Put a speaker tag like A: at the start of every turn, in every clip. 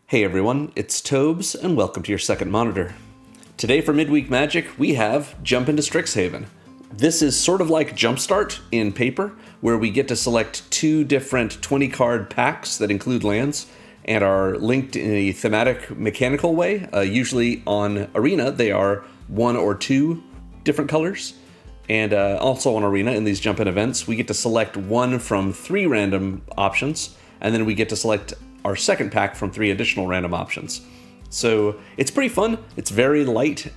A: Hey everyone, it's Tobes, and welcome to your second monitor. Today for Midweek Magic, we have Jump into Strixhaven. This is sort of like Jumpstart in paper, where we get to select two different 20-card packs that include lands and are linked in a thematic, mechanical way. Usually on Arena, they are one or two different colors. And also on Arena, in these jump-in events, we get to select one from three random options, and then we get to select our second pack from three additional random options. So it's pretty fun. It's very light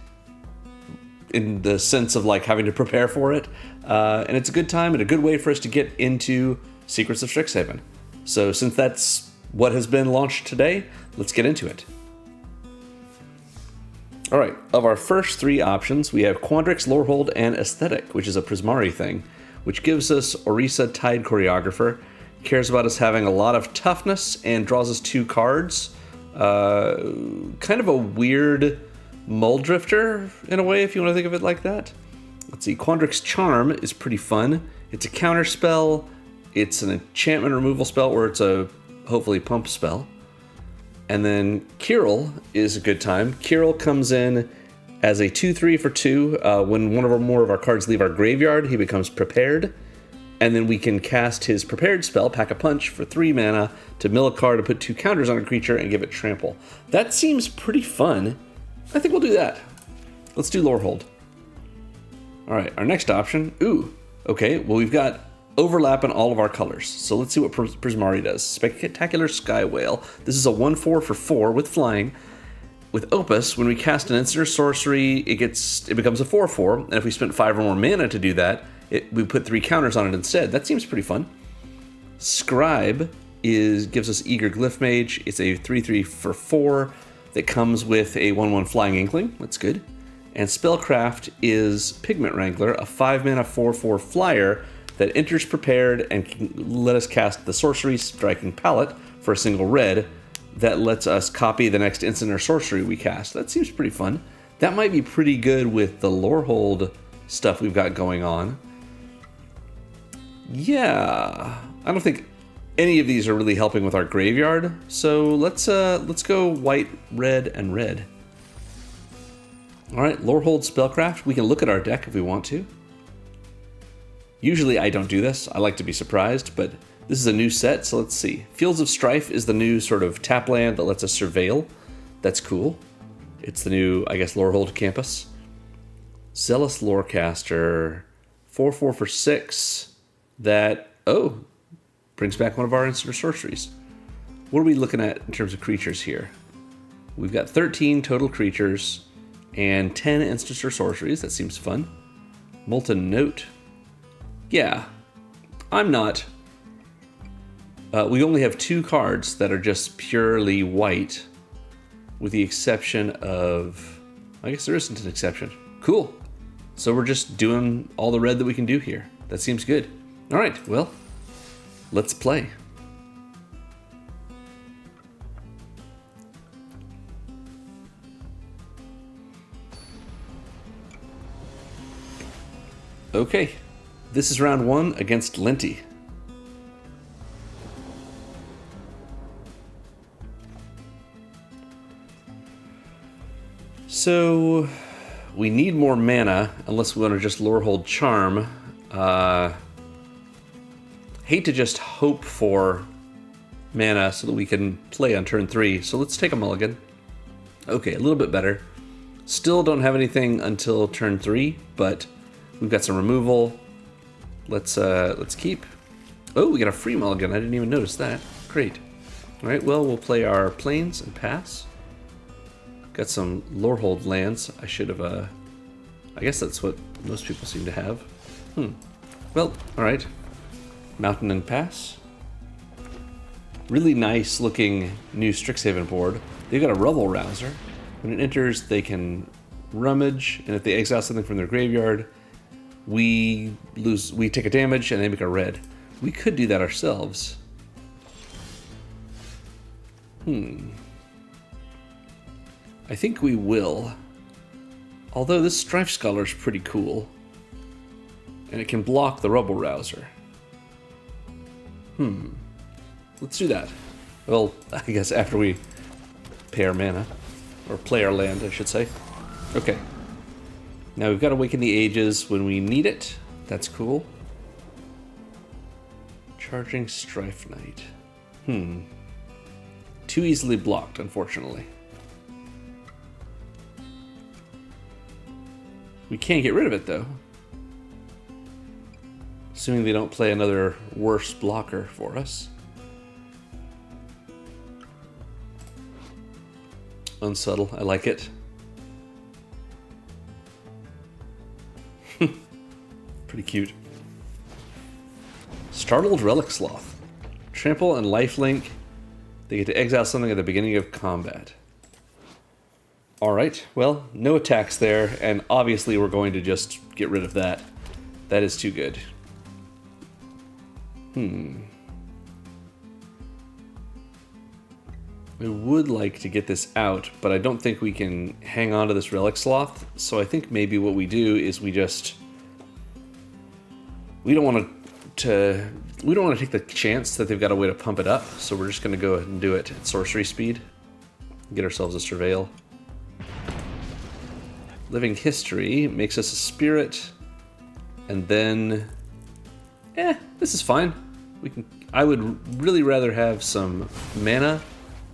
A: in the sense of like having to prepare for it. And it's a good time and a good way for us to get into Secrets of Strixhaven. So since that's what has been launched today, let's get into it. All right, of our first three options, we have Quandrix, Lorehold, and Aesthetic, which is a Prismari thing, which gives us Orisa, Tide Choreographer, cares about us having a lot of toughness, and draws us two cards. Kind of a weird Muldrifter, in a way, if you want to think of it like that. Let's see, Quandrix Charm is pretty fun. It's a counter spell, it's an enchantment removal spell, or it's a, hopefully, pump spell. And then Kirill is a good time. Kirill comes in as a 2/3 for 2. When one or more of our cards leave our graveyard, he becomes prepared. And then we can cast his prepared spell, Pack a Punch, for 3 mana to mill a card to put 2 counters on a creature and give it trample. That seems pretty fun. I think we'll do that. Let's do Lorehold. All right, our next option. Ooh, okay, well, we've got overlap in all of our colors. So let's see what Prismari does. Spectacular Sky Whale. This is a 1/4 for 4 with flying. With Opus, when we cast an instant or sorcery, it becomes a 4/4, and if we spent 5 or more mana to do that, we put 3 counters on it instead. That seems pretty fun. Scribe gives us Eager Glyph Mage. It's a 3/3 for 4 that comes with a 1/1 Flying Inkling. That's good. And Spellcraft is Pigment Wrangler, a 5 mana 4/4 flyer that enters prepared and can let us cast the sorcery Striking Palette for a single red that lets us copy the next instant or sorcery we cast. That seems pretty fun. That might be pretty good with the Lorehold stuff we've got going on. Yeah, I don't think any of these are really helping with our graveyard, so let's go white, red, and red. All right, Lorehold Spellcraft. We can look at our deck if we want to. Usually I don't do this. I like to be surprised, but this is a new set, so let's see. Fields of Strife is the new sort of tap land that lets us surveil. That's cool. It's the new, I guess, Lorehold campus. Zealous Lorecaster, 4/4 for 6. That, brings back one of our instant sorceries. What are we looking at in terms of creatures here? We've got 13 total creatures and 10 instant or sorceries. That seems fun. Molten Note. Yeah, I'm not. We only have 2 cards that are just purely white, with the exception of, I guess there isn't an exception. Cool. So we're just doing all the red that we can do here. That seems good. All right, well, let's play. Okay, this is round 1 against Linty. So we need more mana, unless we want to just Lorehold Charm. Hate to just hope for mana so that we can play on turn 3. So let's take a mulligan. Okay, a little bit better. Still don't have anything until turn 3, but we've got some removal. Let's keep. Oh, we got a free mulligan. I didn't even notice that. Great. All right, well, we'll play our plains and pass. Got some Lorehold lands. I should have, I guess that's what most people seem to have. Well, all right. Mountain and pass. Really nice looking new Strixhaven board. They've got a Rubble Rouser. When it enters, they can rummage, and if they exile something from their graveyard, we take a damage and they make a red. We could do that ourselves. I think we will. Although this Strife Scholar is pretty cool. And it can block the Rubble Rouser. Let's do that. Well, I guess after we pay our mana. Or play our land, I should say. Okay. Now we've got Awaken the Ages when we need it. That's cool. Charging Strife Knight. Too easily blocked, unfortunately. We can't get rid of it, though. Assuming they don't play another worse blocker for us. Unsubtle, I like it. Pretty cute. Startled Relic Sloth. Trample and lifelink. They get to exile something at the beginning of combat. Alright, well, no attacks there, and obviously we're going to just get rid of that. That is too good. I would like to get this out, but I don't think we can hang on to this Relic Sloth, so I think maybe what we do is we don't want to take the chance that they've got a way to pump it up, so we're just going to go ahead and do it at sorcery speed. Get ourselves a Surveil. Living History makes us a Spirit, and then... this is fine. I would really rather have some mana,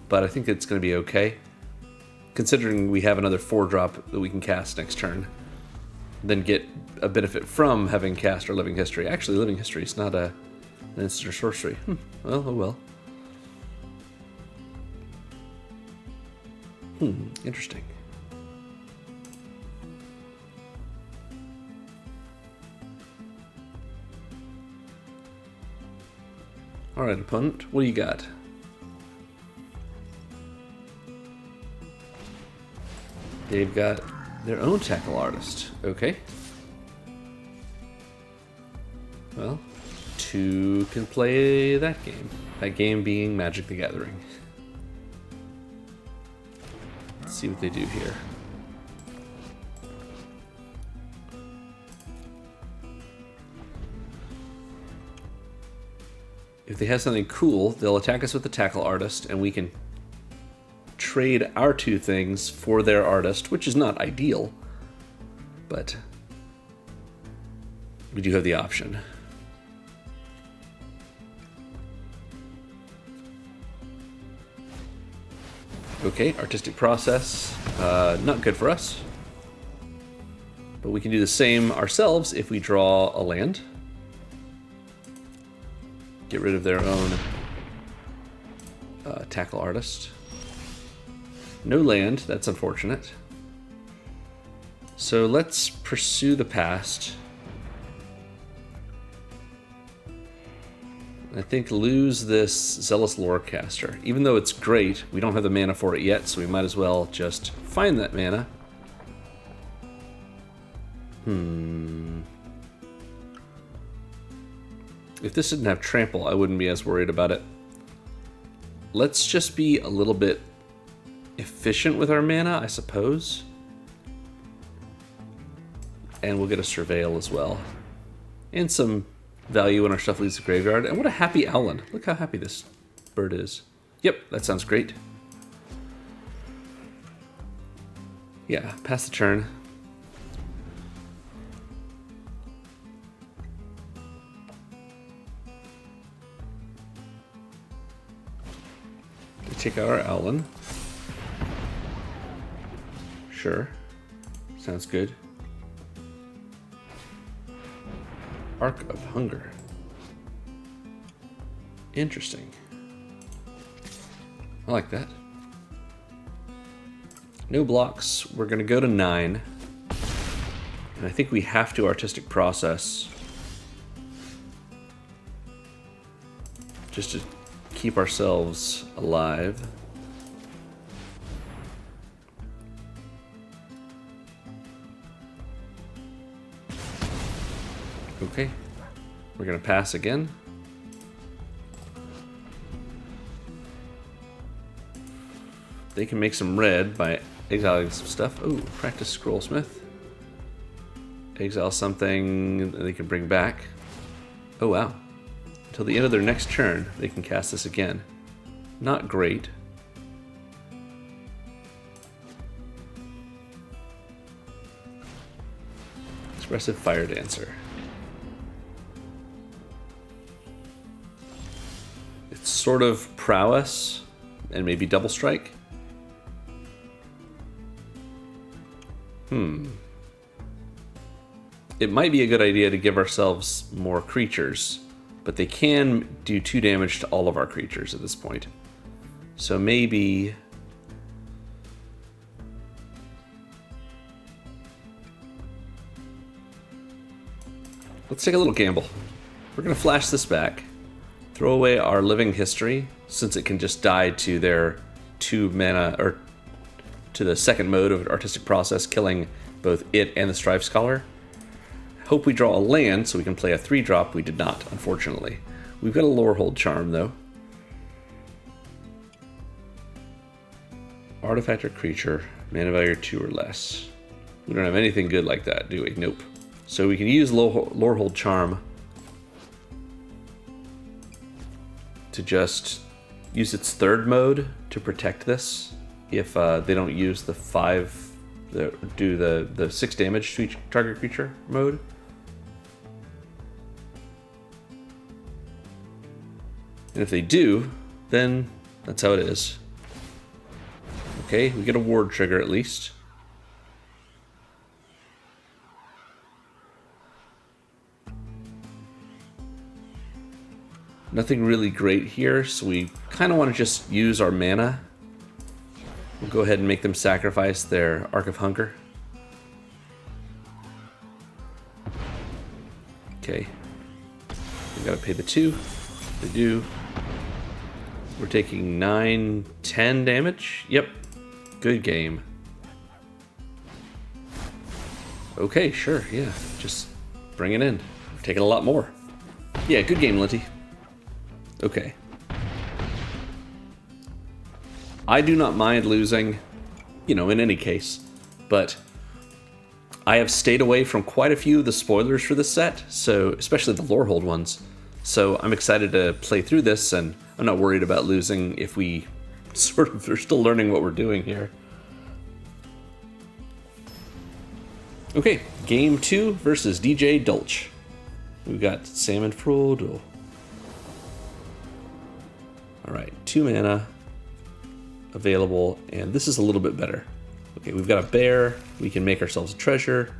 A: but I think it's going to be okay, considering we have another 4-drop that we can cast next turn. Then get a benefit from having cast our Living History. Actually, Living History is not an instant or sorcery. Well, oh well. Interesting. Alright, opponent, what do you got? They've got their own Tackle Artist. Okay. Well, 2 can play that game. That game being Magic the Gathering. Let's see what they do here. If they have something cool, they'll attack us with the Tackle Artist, and we can trade our 2 things for their artist, which is not ideal, but we do have the option. Okay, Artistic Process, not good for us, but we can do the same ourselves if we draw a land. Get rid of their own Tackle Artist. No land, that's unfortunate. So let's pursue the past. I think lose this Zealous Lorecaster. Even though it's great, we don't have the mana for it yet, so we might as well just find that mana. If this didn't have Trample, I wouldn't be as worried about it. Let's just be a little bit efficient with our mana, I suppose. And we'll get a Surveil as well. And some value when our stuff leaves the graveyard. And what a happy Owlin. Look how happy this bird is. Yep, that sounds great. Yeah, pass the turn. We take out our Owlin. Sure. Sounds good. Arc of Hunger. Interesting. I like that. No blocks. We're going to go to 9. And I think we have to Artistic Process just to keep ourselves alive. Okay, we're gonna pass again. They can make some red by exiling some stuff. Oh, practice Scrollsmith. Exile something that they can bring back. Oh wow. Until the end of their next turn, they can cast this again. Not great. Expressive Fire Dancer. It's sort of prowess and maybe double strike. It might be a good idea to give ourselves more creatures, but they can do 2 damage to all of our creatures at this point. So maybe... let's take a little gamble. We're going to flash this back, throw away our Living History, since it can just die to their 2 mana, or to the second mode of Artistic Process, killing both it and the Strife Scholar. Hope we draw a land so we can play a 3-drop. We did not, unfortunately. We've got a Lorehold Charm, though. Artifact or creature, mana value 2 or less. We don't have anything good like that, do we? Nope. So we can use Lorehold Charm to just use its 3rd mode to protect this. If they don't use the 6 damage to each target creature mode. And if they do, then that's how it is. Okay, we get a ward trigger at least. Nothing really great here, so we kind of want to just use our mana. We'll go ahead and make them sacrifice their Arc of Hunger. Okay. We gotta pay the 2. They do. We're taking 9, 10 damage. Yep. Good game. Okay, sure, yeah. Just bring it in. We're taking a lot more. Yeah, good game, Linty. Okay. I do not mind losing, in any case, but I have stayed away from quite a few of the spoilers for this set, so especially the Lorehold ones. So I'm excited to play through this, and I'm not worried about losing if we sort of are still learning what we're doing here. Okay, game 2 versus DJ Dolch. We've got Salmon Frodo. Alright, 2 mana available, and this is a little bit better. Okay, we've got a bear, we can make ourselves a treasure.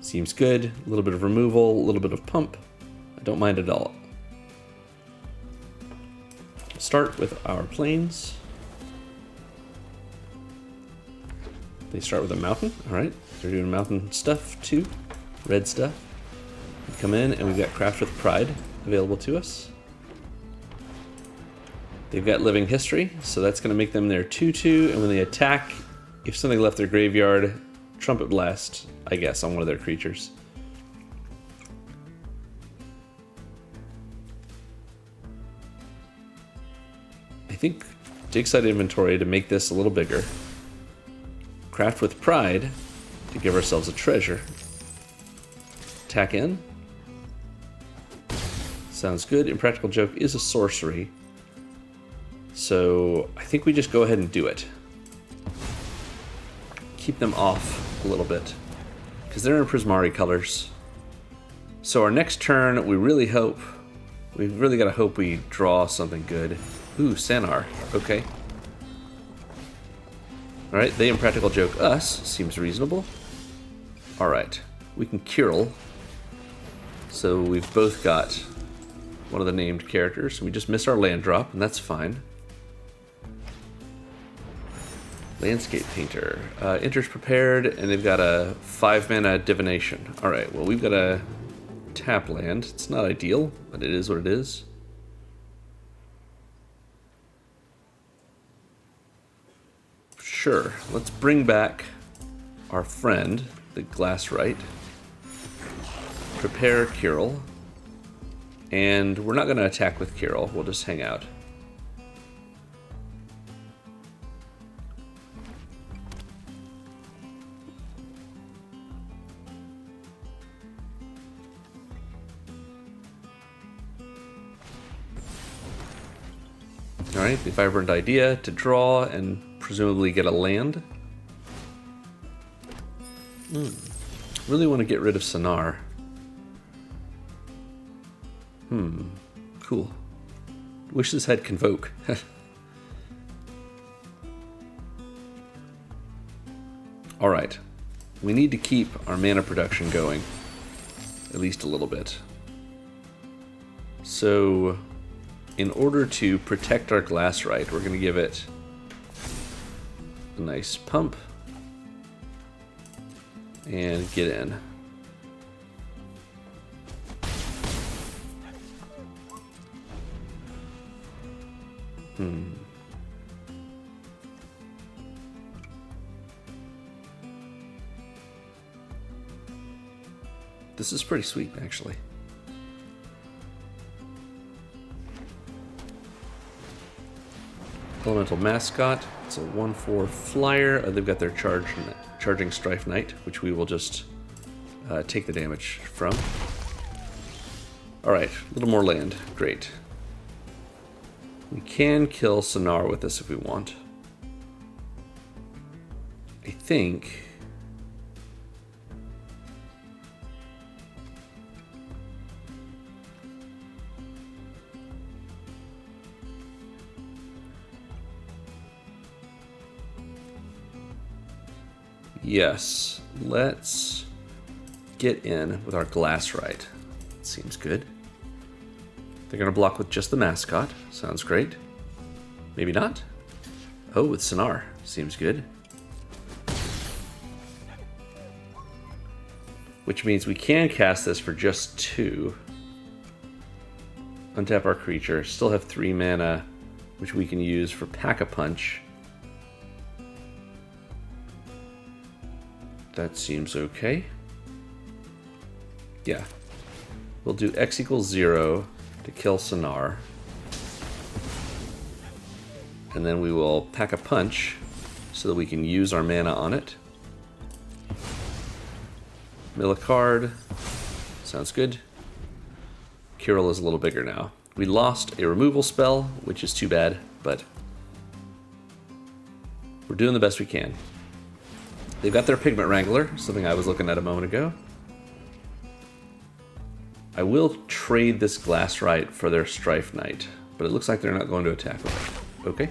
A: Seems good. A little bit of removal, a little bit of pump. I don't mind at all. Start with our plains. They start with a mountain. Alright, they're doing mountain stuff too. Red stuff. We come in and we've got Craft with Pride available to us. They've got Living History, so that's going to make them their 2/2, and when they attack, if something left their graveyard, Trumpet Blast, I guess, on one of their creatures. I think dig site inventory to make this a little bigger. Craft with Pride to give ourselves a treasure. Attack in. Sounds good. Impractical Joke is a sorcery. So I think we just go ahead and do it. Keep them off a little bit, because they're in Prismari colors. So our next turn, we've really got to hope we draw something good. Ooh, Sanar. Okay. Alright, they Impractical Joke us. Seems reasonable. Alright, we can Curl. So we've both got one of the named characters. We just missed our land drop, and that's fine. Landscape Painter. Enters prepared, and they've got a 5-mana Divination. Alright, well, we've got a tap land. It's not ideal, but it is what it is. Sure, let's bring back our friend, the Glasswright. Prepare Kirill. And we're not going to attack with Kirill, we'll just hang out. Alright, the Vibrant Idea to draw and presumably get a land. Really want to get rid of Sonar. Cool. Wish this had Convoke. Alright. We need to keep our mana production going. At least a little bit. So, in order to protect our Glassrite, we're going to give it a nice pump. And get in. This is pretty sweet, actually. Elemental Mascot. It's a 1/4 flyer. They've got their charging Strife Knight, which we will just take the damage from. Alright, a little more land. Great. We can kill Sonar with this if we want. I think... Yes, let's get in with our Glassrite. Seems good. They're going to block with just the Mascot. Sounds great. Maybe not. Oh, with Sonar. Seems good. Which means we can cast this for just 2. Untap our creature. Still have 3 mana, which we can use for Pack-a-Punch. That seems okay. Yeah. We'll do X equals 0 to kill Sonar. And then we will Pack-a-Punch so that we can use our mana on it. Mill a card. Sounds good. Kirill is a little bigger now. We lost a removal spell, which is too bad, but we're doing the best we can. They've got their Pigment Wrangler, something I was looking at a moment ago. I will trade this Glassrite for their Strife Knight, but it looks like they're not going to attack with it. Okay.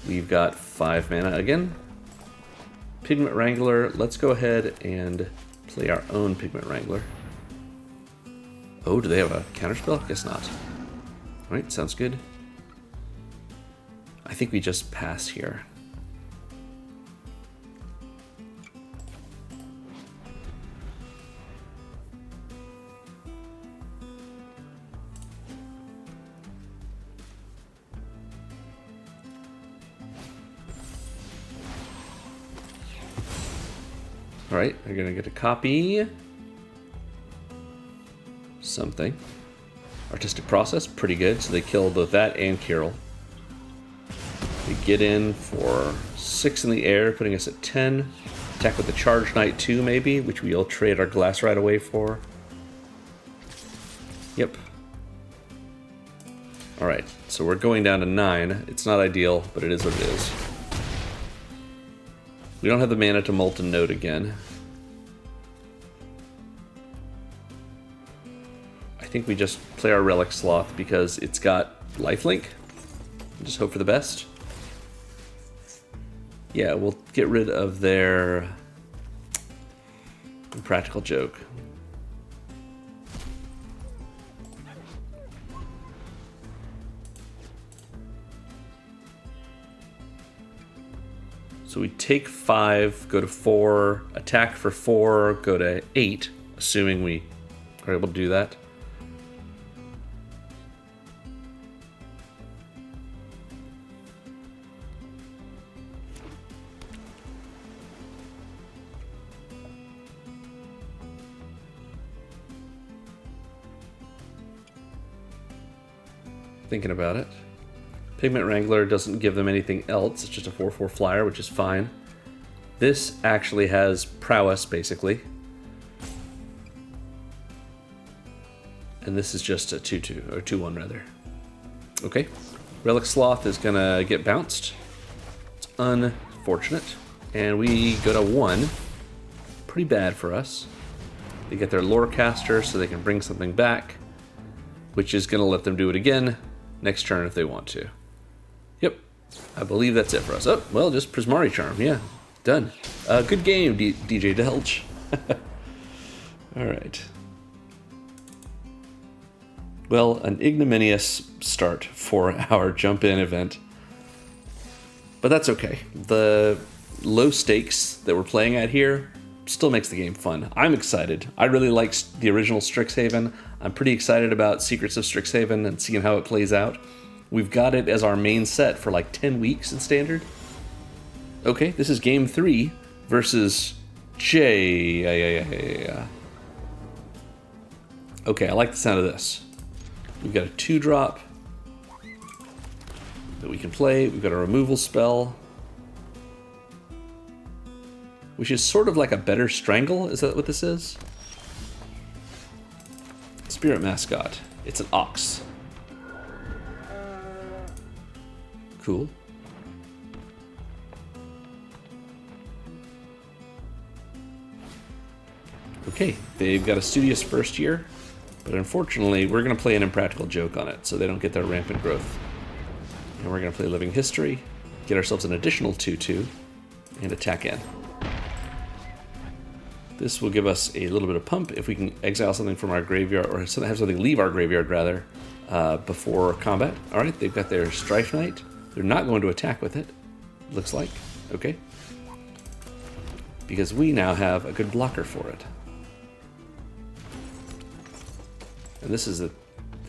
A: We've got 5 mana again. Pigment Wrangler, let's go ahead and play our own Pigment Wrangler. Oh, do they have a counterspell? Guess not. Alright, sounds good. I think we just pass here. Alright, we're gonna get a copy. Something. Artistic Process, pretty good. So they kill both that and Kirill. We get in for 6 in the air, putting us at 10. Attack with the Charge Knight 2, maybe, which we'll trade our Glassrite away for. Yep. Alright, so we're going down to 9. It's not ideal, but it is what it is. We don't have the mana to Molten Note again. I think we just play our Relic Sloth because it's got lifelink. Just hope for the best. Yeah, we'll get rid of their Impractical Joke. So we take 5, go to 4, attack for 4, go to 8, assuming we are able to do that. Thinking about it. Pigment Wrangler doesn't give them anything else. It's just a 4/4 flyer, which is fine. This actually has prowess, basically. And this is just a 2/2, or 2/1 rather. Okay. Relic Sloth is gonna get bounced. It's unfortunate. And we go to 1. pretty bad for us. They get their lore caster so they can bring something back, which is going to let them do it again next turn if they want to. Yep, I believe that's it for us. Oh, well, just Prismari Charm, yeah, done. Good game, DJ Delge. All right. Well, an ignominious start for our jump-in event. But that's okay. The low stakes that we're playing at here still makes the game fun. I'm excited. I really like the original Strixhaven. I'm pretty excited about Secrets of Strixhaven and seeing how it plays out. We've got it as our main set for like 10 weeks in Standard. Okay, this is game 3 versus J. Okay, I like the sound of this. We've got a 2-drop that we can play. We've got a removal spell, which is sort of like a better Strangle. Is that what this is? Spirit Mascot. It's an ox. Cool. Okay, they've got a studious first year, but unfortunately we're going to play an Impractical Joke on it so they don't get their rampant growth. And we're going to play Living History, get ourselves an additional 2/2, and attack in. This will give us a little bit of pump if we can exile something from our graveyard, or have something leave our graveyard rather, before combat. Alright, they've got their Strife Knight. They're not going to attack with it, looks like. Okay. Because we now have a good blocker for it. And this is the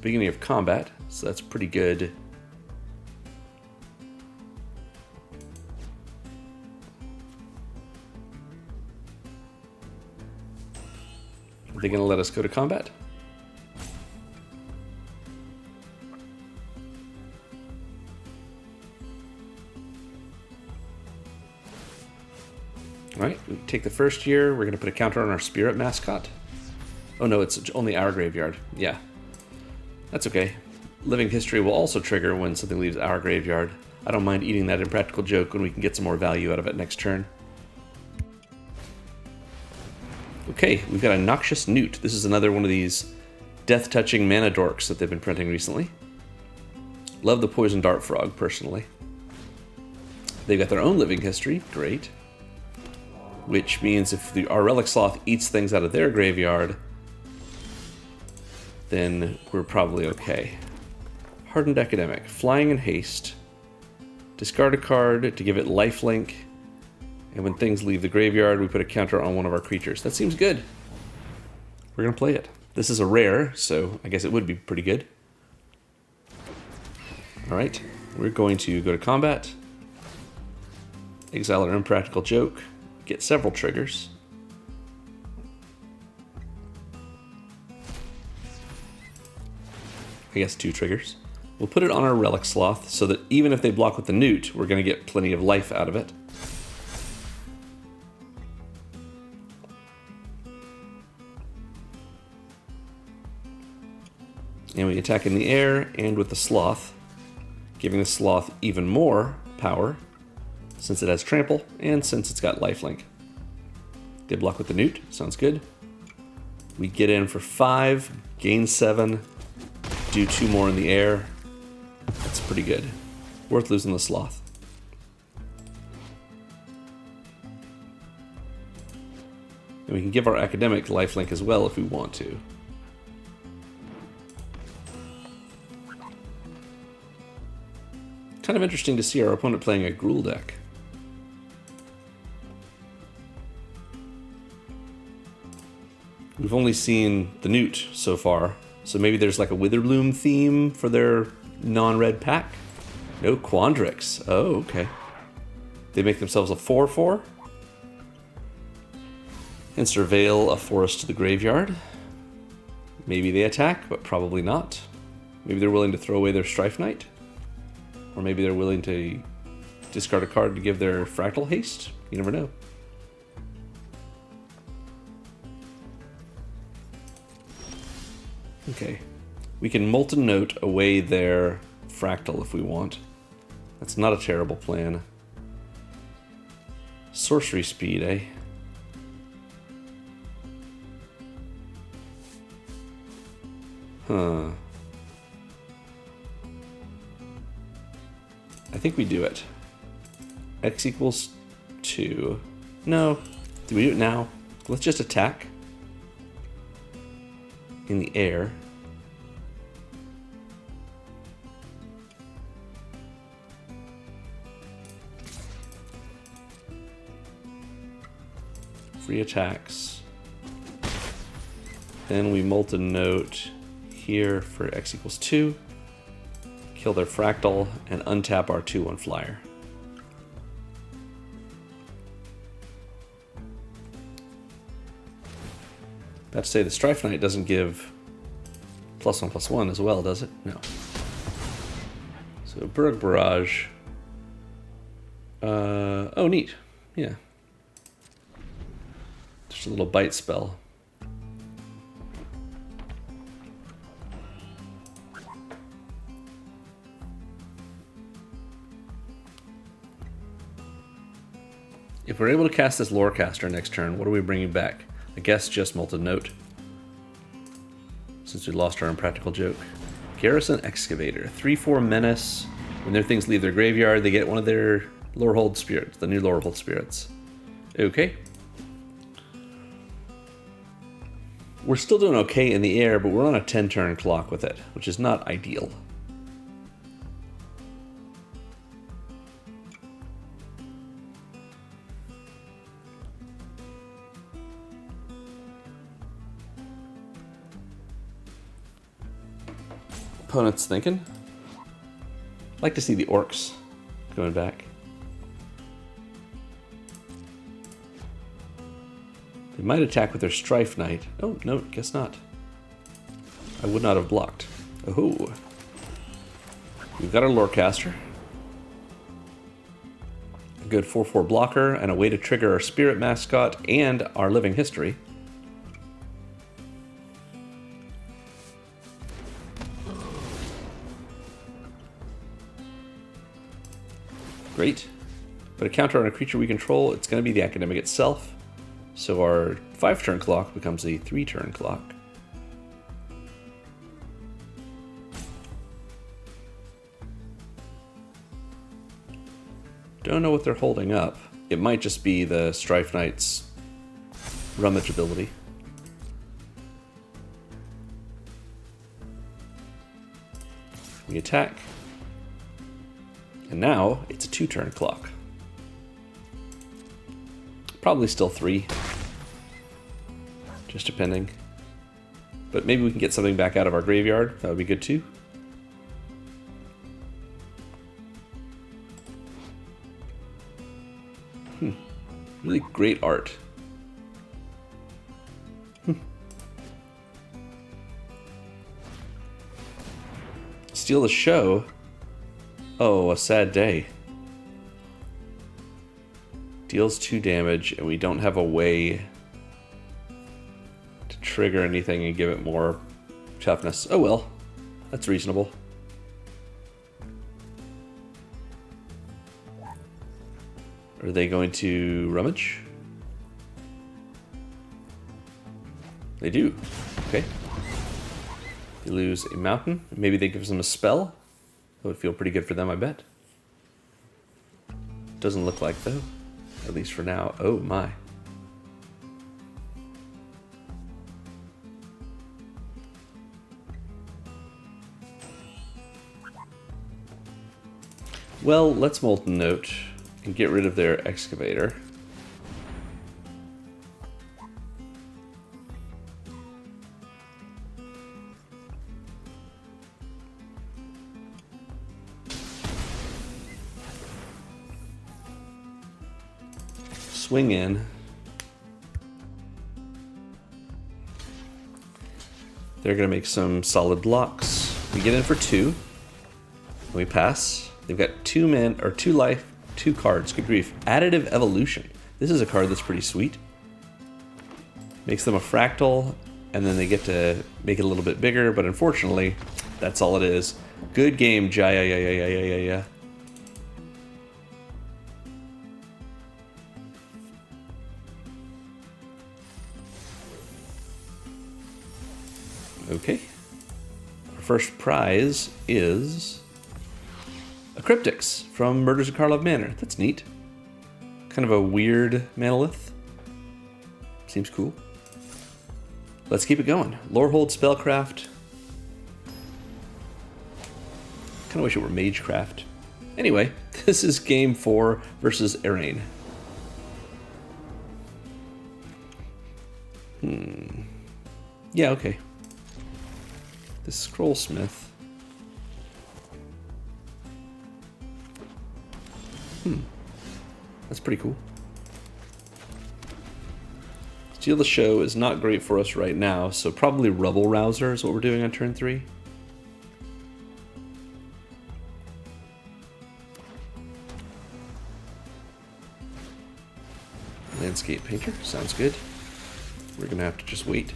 A: beginning of combat, so that's pretty good. Are they going to let us go to combat? Alright, we take the first year. We're going to put a counter on our Spirit Mascot. Oh no, it's only our graveyard. Yeah. That's okay. Living History will also trigger when something leaves our graveyard. I don't mind eating that Impractical Joke when we can get some more value out of it next turn. Okay, we've got a Noxious Newt. This is another one of these death-touching mana dorks that they've been printing recently. Love the Poison Dart Frog, personally. They've got their own Living History. Great. Which means if our Relic Sloth eats things out of their graveyard, then we're probably okay. Hardened Academic. Flying and Haste. Discard a card to give it lifelink. And when things leave the graveyard, we put a counter on one of our creatures. That seems good. We're going to play it. This is a rare, so I guess it would be pretty good. Alright, we're going to go to combat. Exile our Impractical Joke. Get several triggers. I guess 2 triggers. We'll put it on our Relic Sloth so that even if they block with the Newt, we're going to get plenty of life out of it. And we attack in the air and with the Sloth, giving the Sloth even more power since it has Trample and since it's got Lifelink. They block with the Newt, sounds good. We get in for 5, gain 7, do 2 more in the air. That's pretty good. Worth losing the Sloth. And we can give our Academic Lifelink as well if we want to. Kind of interesting to see our opponent playing a Gruul deck. We've only seen the Newt so far, so maybe there's like a Witherbloom theme for their non-red pack? No Quandrix. Oh, okay. They make themselves a 4/4. And surveil a forest to the graveyard. Maybe they attack, but probably not. Maybe they're willing to throw away their Strife Knight. Or maybe they're willing to discard a card to give their Fractal Haste. You never know. Okay. We can Molten Note away their Fractal if we want. That's not a terrible plan. Sorcery Speed, eh? Huh. I think we do it. X equals 2. No. Do we do it now? Let's just attack. In the air. Free attacks. Then we Molten Note here for X equals 2. Kill their fractal and untap our 2/1 flyer. About to say the Strife Knight doesn't give +1/+1 as well, does it? No. So Berg Barrage. Oh, neat. Yeah. Just a little bite spell. If we're able to cast this Lorecaster next turn, what are we bringing back? I guess just Molten Note. Since we lost our Impractical Joke. Garrison Excavator. 3/4 Menace. When their things leave their graveyard, they get one of their Lorehold spirits. The new Lorehold spirits. Okay. We're still doing okay in the air, but we're on a 10-turn clock with it, which is not ideal. Opponent's thinking. Like to see the orcs going back. They might attack with their Strife Knight. Oh, no, guess not. I would not have blocked. Oh. We've got our Lorecaster. A good 4/4 blocker and a way to trigger our Spirit Mascot and our Living History. Great. But a counter on a creature we control, it's going to be the Academic itself. So our 5-turn clock becomes a 3-turn clock. Don't know what they're holding up. It might just be the Strife Knight's rummage ability. We attack. And now it's a 2-turn clock. Probably still 3. Just depending. But maybe we can get something back out of our graveyard. That would be good too. Really great art. Steal the show. Oh, a sad day. Deals 2 damage, and we don't have a way to trigger anything and give it more toughness. Oh well, that's reasonable. Are they going to rummage? They do. Okay. They lose a mountain. Maybe they give them a spell. That would feel pretty good for them, I bet. Doesn't look like, though. At least for now. Oh, my. Well, let's Molten Note and get rid of their Excavator. Swing in. They're going to make some solid blocks. We get in for 2. We pass. They've got 2 men or 2 life, 2 cards. Good grief. Additive Evolution. This is a card that's pretty sweet. Makes them a fractal, and then they get to make it a little bit bigger, but unfortunately, that's all it is. Good game, Jaya. Okay. first prize is a Cryptix from Murders of Karlov Manor. That's neat. Kind of a weird manolith. Seems cool. Let's keep it going. Lorehold Spellcraft. Kind of wish it were Magecraft. Anyway, this is game 4 versus Erain. Yeah, okay. This Scrollsmith. That's pretty cool. Steal the Show is not great for us right now, so probably Rubble Rouser is what we're doing on turn 3. Landscape Painter, sounds good. We're gonna have to just wait.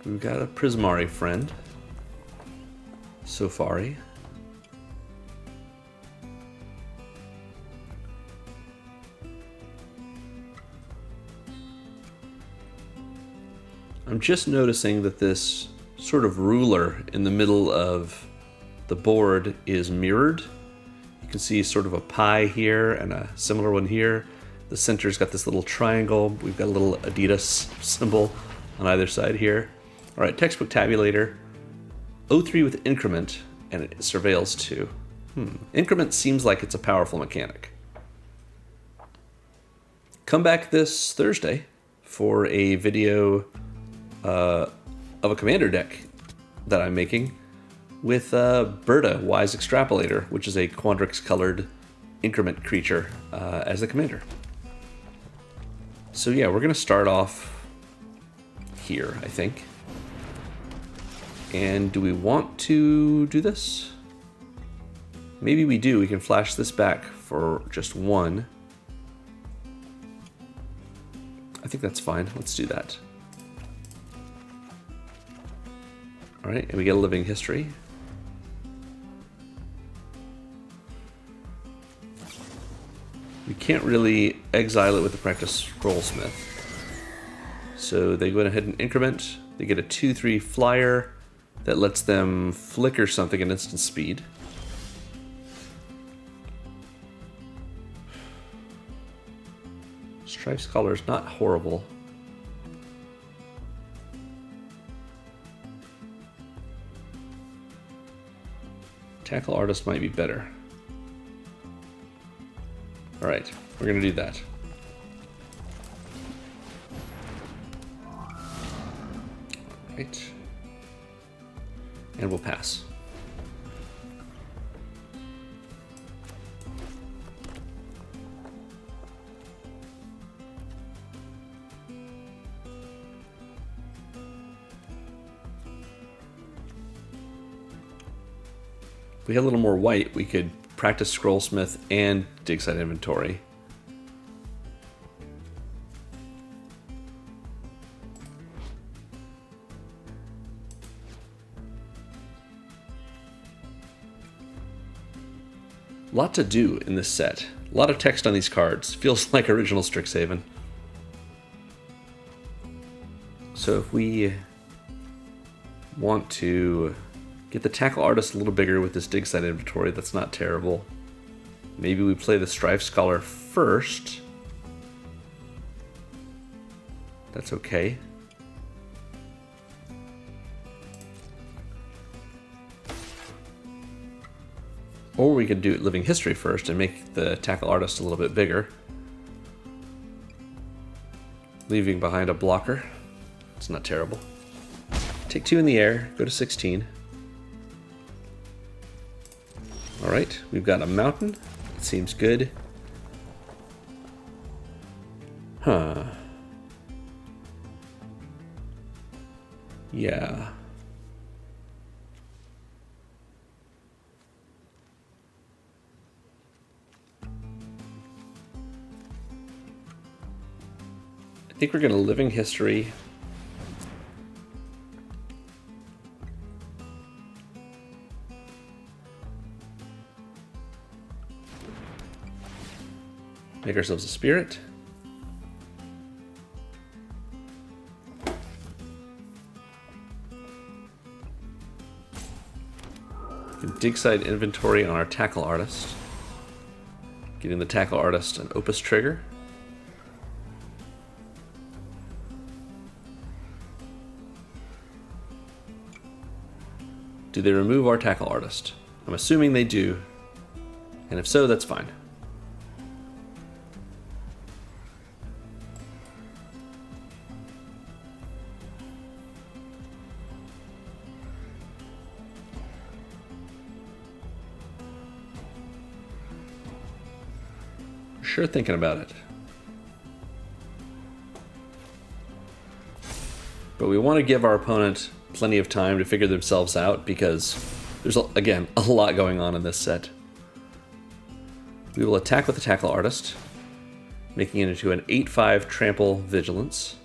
A: We've got a Prismari friend. Sofari. I'm just noticing that this sort of ruler in the middle of the board is mirrored. You can see sort of a pie here and a similar one here. The center's got this little triangle. We've got a little Adidas symbol on either side here. All right, Textbook Tabulator. O3 with Increment, and it surveils 2. Increment seems like it's a powerful mechanic. Come back this Thursday for a video of a commander deck that I'm making with Berta, Wise Extrapolator, which is a Quandrix-colored increment creature as the commander. So yeah, we're going to start off here, I think. And do we want to do this? Maybe we do. We can flash this back for just 1. I think that's fine. Let's do that. All right, and we get a Living History. We can't really exile it with the Practice Scrollsmith. So they go ahead and increment. They get a 2/3 flyer that lets them flicker something at instant speed. Strife Scholar is not horrible. Tackle Artist might be better. All right, we're gonna do that. All right. And we'll pass. If we had a little more white, we could practice Scrollsmith and dig site inventory. A lot to do in this set. A lot of text on these cards. Feels like original Strixhaven. So if we want to get the Tackle Artist a little bigger with this dig site inventory, that's not terrible. Maybe we play the Strife Scholar first. That's okay. Or we could do Living History first and make the Tackle Artist a little bit bigger. Leaving behind a blocker. It's not terrible. Take 2 in the air, go to 16. Alright, we've got a mountain. It seems good. Huh. Yeah. I think we're going to Living History. Make ourselves a spirit. dig site inventory on our tackle artist. Getting the tackle artist an opus trigger. Do they remove our tackle artist? I'm assuming they do. And if so, that's fine. Sure thinking about it. But we want to give our opponent plenty of time to figure themselves out because there's, again, a lot going on in this set. We will attack with the tackle artist, making it into an 8/5 trample vigilance.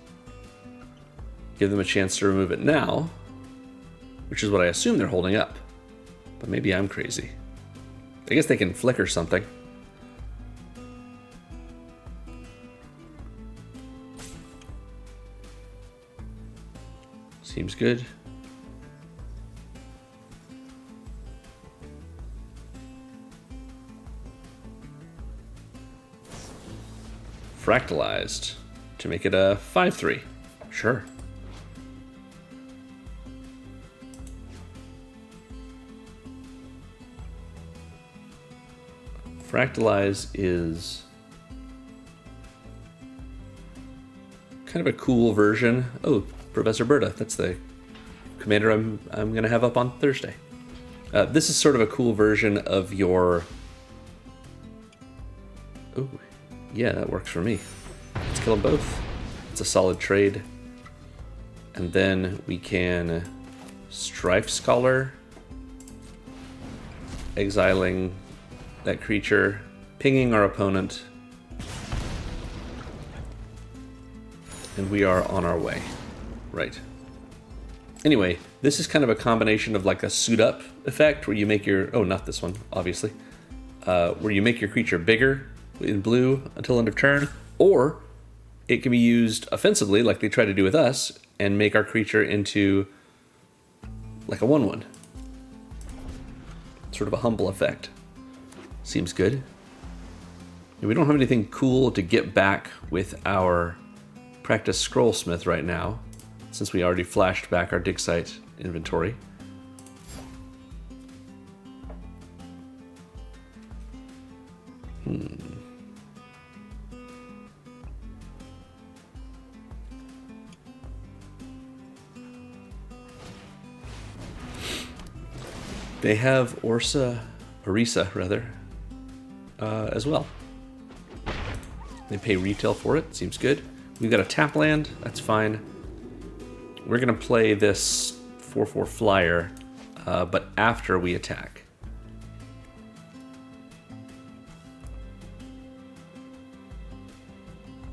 A: Give them a chance to remove it now, which is what I assume they're holding up. But maybe I'm crazy. I guess they can flicker something. Seems good. Fractalized to make it a 5/3. Sure. Fractalize is kind of a cool version. Oh, Professor Berta, that's the commander I'm going to have up on Thursday. This is sort of a cool version of your... Oh, yeah, that works for me. Let's kill them both. It's a solid trade. And then we can Strife Scholar, exiling that creature, pinging our opponent, and we are on our way. Right. Anyway, this is kind of a combination of like a suit up effect where you make your... Oh, not this one, obviously. Where you make your creature bigger in blue until end of turn, or it can be used offensively like they try to do with us and make our creature into like a 1/1. Sort of a humble effect. Seems good. And we don't have anything cool to get back with our practice Scrollsmith right now, since we already flashed back our dig site inventory. They have Orisa rather, as well. They pay retail for it, seems good. We've got a tap land, that's fine. We're gonna play this 4/4 flyer, but after we attack.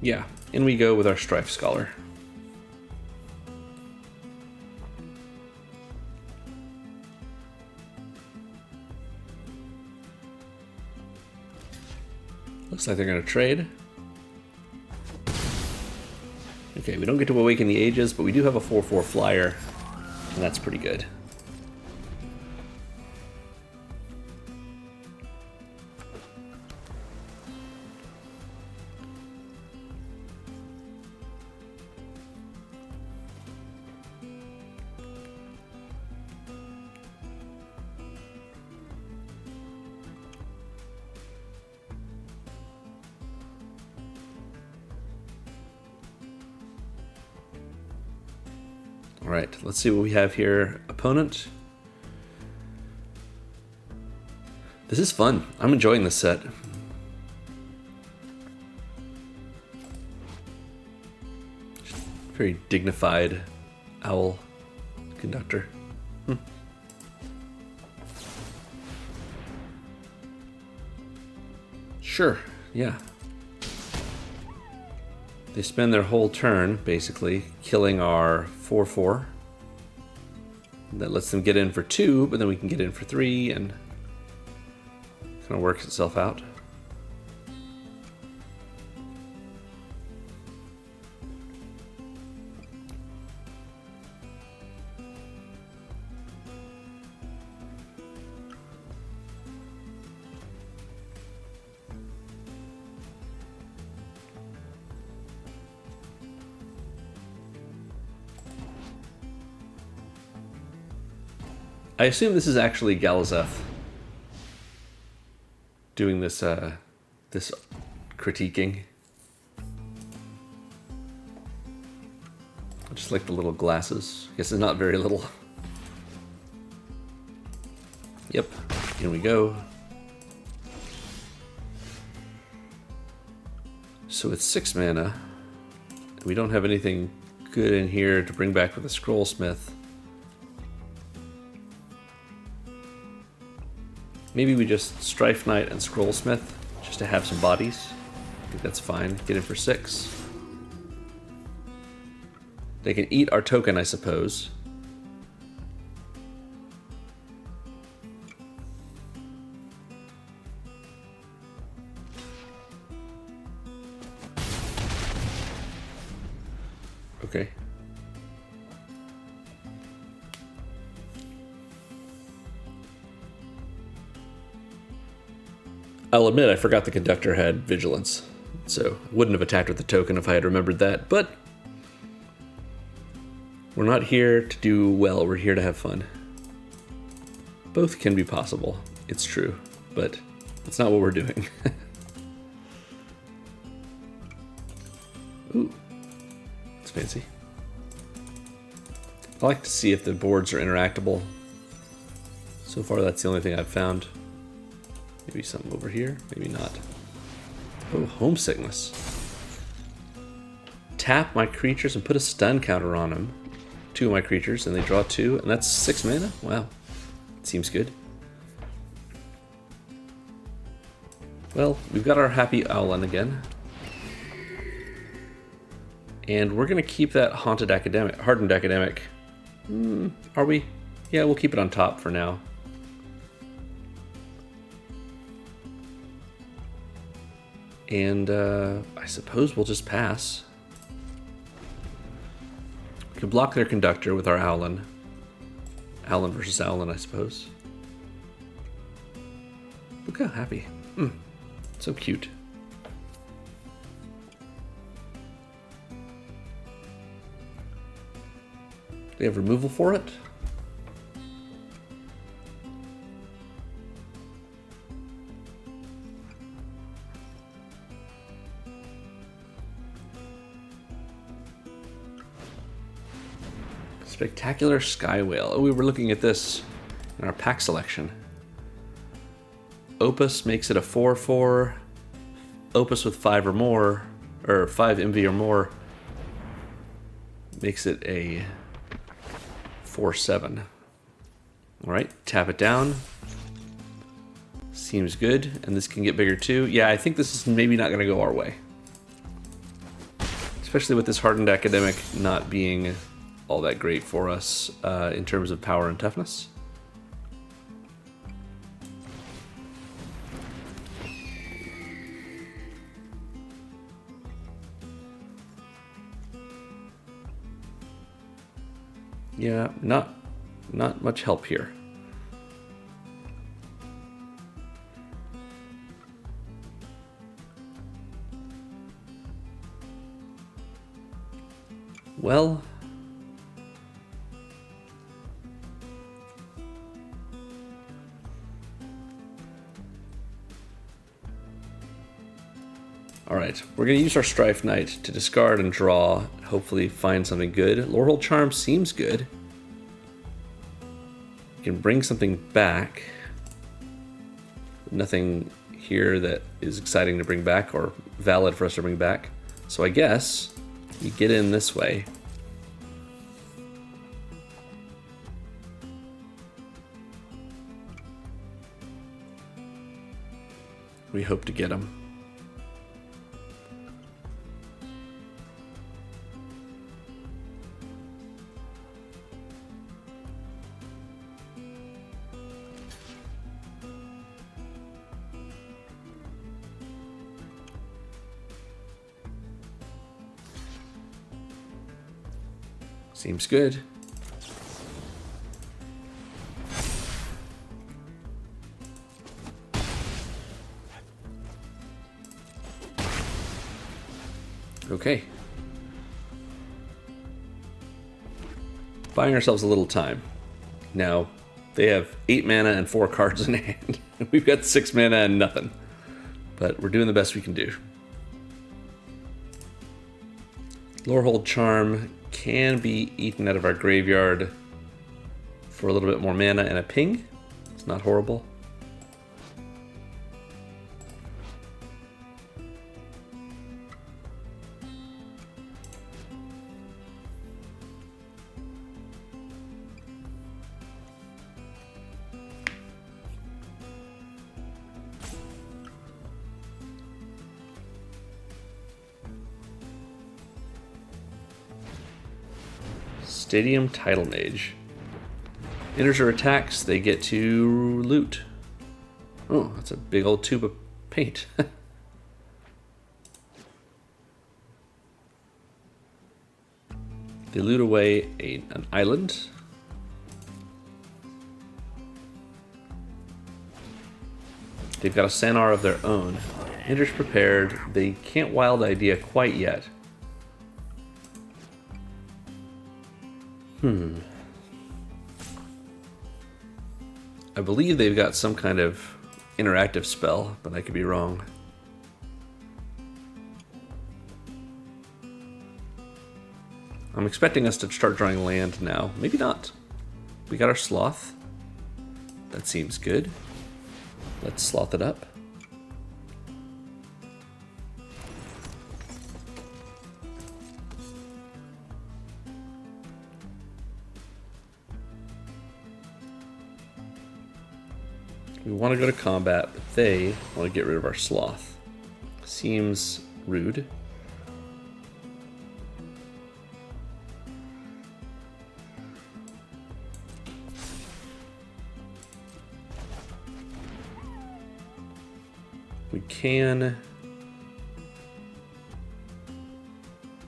A: Yeah, in we go with our Strife Scholar. Looks like they're gonna trade. Okay, we don't get to Awaken the Ages, but we do have a 4/4 flyer, and that's pretty good. All right, let's see what we have here. Opponent. This is fun. I'm enjoying this set. Very dignified owl conductor. Sure, yeah. They spend their whole turn, basically, killing our 4/4. That lets them get in for 2, but then we can get in for 3, and kind of works itself out. I assume this is actually Galazeth doing this this critiquing. Just like the little glasses. I guess it's not very little. Yep, in we go. So with 6 mana, we don't have anything good in here to bring back with a Scrollsmith. Maybe we just Strife Knight and Scrollsmith just to have some bodies. I think that's fine. Get in for 6. They can eat our token, I suppose. Okay. I'll admit I forgot the conductor had vigilance, so I wouldn't have attacked with the token if I had remembered that, but we're not here to do well, we're here to have fun. Both can be possible, it's true, but it's not what we're doing. Ooh, that's fancy. I like to see if the boards are interactable. So far that's the only thing I've found. Maybe something over here, maybe not. Oh, homesickness. Tap my creatures and put a stun counter on them. 2 of my creatures, and they draw 2, and that's 6 mana? Wow, seems good. Well, we've got our happy Owlin again. And we're gonna keep that Hardened Academic. Are we? Yeah, we'll keep it on top for now. And I suppose we'll just pass. We can block their conductor with our Owlin. Owlin versus Owlin, I suppose. Look how happy. So cute. They have removal for it? Spectacular Sky Whale. Oh, we were looking at this in our pack selection. Opus makes it a 4/4. Opus with 5 or more, or 5 MV or more, makes it a 4/7. Alright, tap it down. Seems good, and this can get bigger too. Yeah, I think this is maybe not going to go our way. Especially with this Hardened Academic not being all that great for us in terms of power and toughness. Yeah, not much help here. Well, alright, we're going to use our Strife Knight to discard and draw, hopefully find something good. Lorehold Charm seems good. We can bring something back. Nothing here that is exciting to bring back or valid for us to bring back. So I guess we get in this way. We hope to get him. Seems good. Okay. Buying ourselves a little time. Now, They have 8 mana and 4 cards in hand. We've got 6 mana and nothing. But we're doing the best we can do. Lorehold Charm can be eaten out of our graveyard for a little bit more mana and a ping. It's not horrible. Stadium Title Mage. Enters or attacks, they get to loot. Oh, that's a big old tube of paint. They loot away an island. They've got a Sanar of their own. Enters prepared. They can't Wild Idea quite yet. I believe they've got some kind of interactive spell, but I could be wrong. I'm expecting us to start drawing land now. Maybe not. We got our Sloth. That seems good. Let's sloth it up. We want to go to combat, but they want to get rid of our Sloth. Seems rude. We can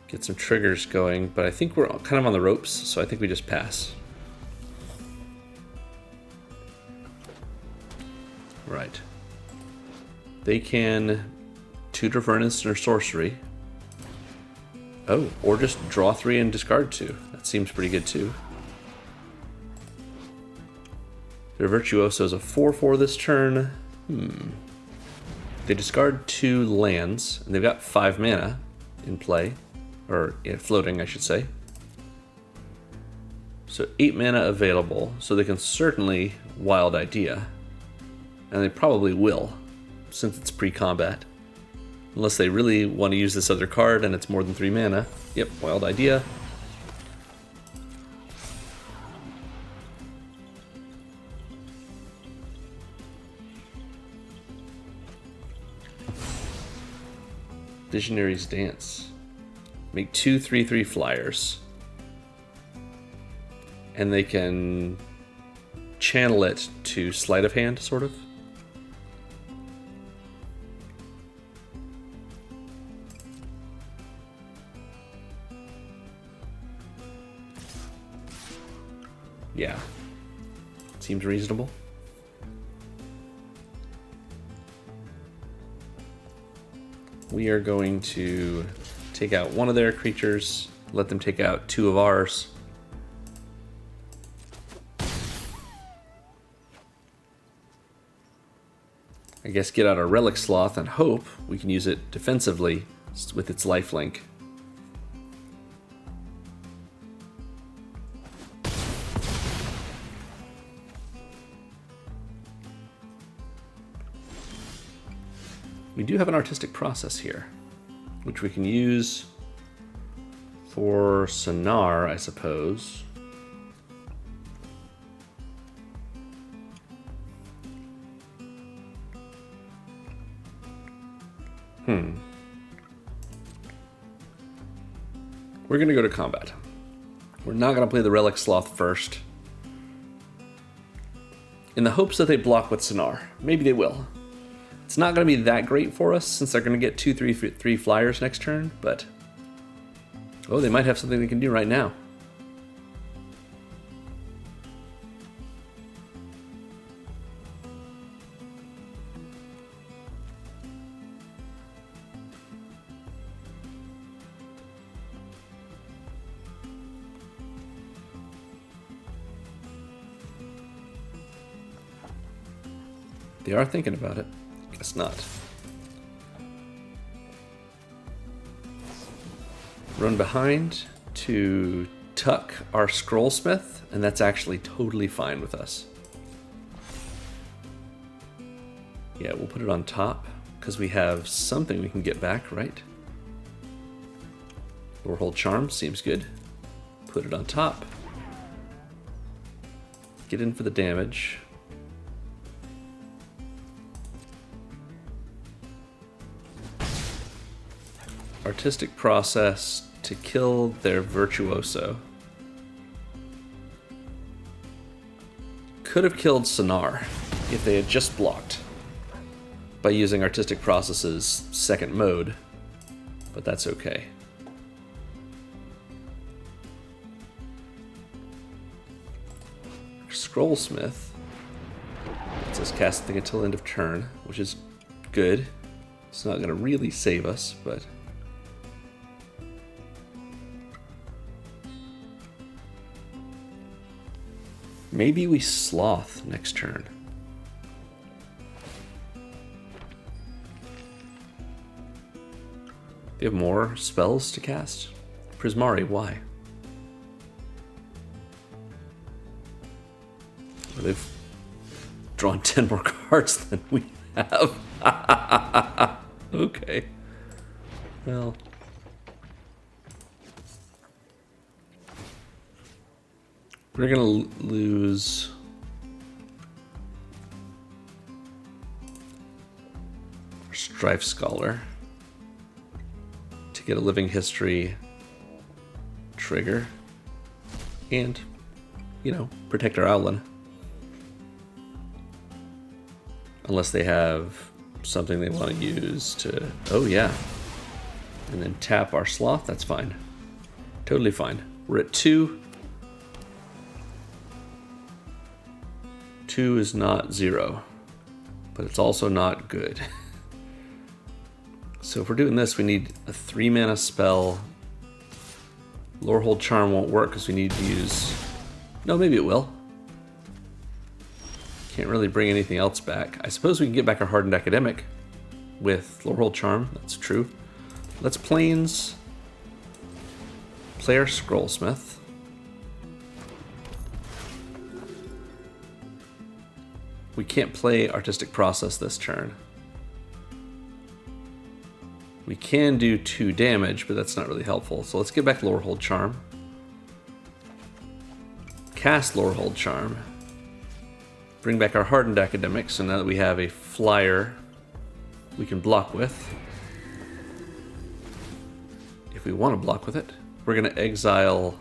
A: get some triggers going, but I think we're kind of on the ropes, so I think we just pass. Right. They can tutor for an instant or sorcery. Oh, or just draw 3 and discard 2. That seems pretty good too. Their Virtuoso is a 4/4 this turn. They discard 2 lands, and they've got 5 mana in play. Or floating, I should say. So 8 mana available, so they can certainly Wild Idea. And they probably will, since it's pre-combat. Unless they really want to use this other card and it's more than 3 mana. Yep, Wild Idea. Visionary's Dance. Make 2 3/3 flyers. And they can channel it to Sleight of Hand, sort of. Yeah. Seems reasonable. We are going to take out one of their creatures, let them take out 2 of ours. I guess get out our Relic Sloth and hope we can use it defensively with its lifelink. We do have an artistic process here, which we can use for Sanar, I suppose. We're going to go to combat. We're not going to play the Relic Sloth first, in the hopes that they block with Sanar. Maybe they will. It's not going to be that great for us, since they're going to get 2 3/3 flyers next turn, but... oh, they might have something they can do right now. They are thinking about it. Guess not. Run behind to tuck our Scrollsmith, and that's actually totally fine with us. Yeah, we'll put it on top, because we have something we can get back, right? Lorehold Charm seems good. Put it on top. Get in for the damage. Artistic Process to kill their Virtuoso. Could have killed Sonar if they had just blocked by using Artistic Process's second mode, but that's okay. Scrollsmith lets us cast the thing until end of turn, which is good. It's not going to really save us, but maybe we Sloth next turn. Do you have more spells to cast? Prismari, why? Well, they've drawn 10 more cards than we have. Okay. Well. We're going to lose our Strife Scholar to get a Living History trigger and, you know, protect our Owlin. Unless they have something they want to use to... Oh, yeah. And then tap our Sloth, that's fine. Totally fine. We're at 2. 2 is not 0, but it's also not good. So if we're doing this, we need a 3-mana spell. Lorehold Charm won't work because we need to use... No, maybe it will. Can't really bring anything else back. I suppose we can get back our Hardened Academic with Lorehold Charm. That's true. Let's Plains. Play our Scrollsmith. We can't play Artistic Process this turn. We can do 2 damage, but that's not really helpful. So let's get back Lorehold Charm. Cast Lorehold Charm. Bring back our Hardened Academic, so now that we have a flyer we can block with. If we want to block with it. We're going to exile...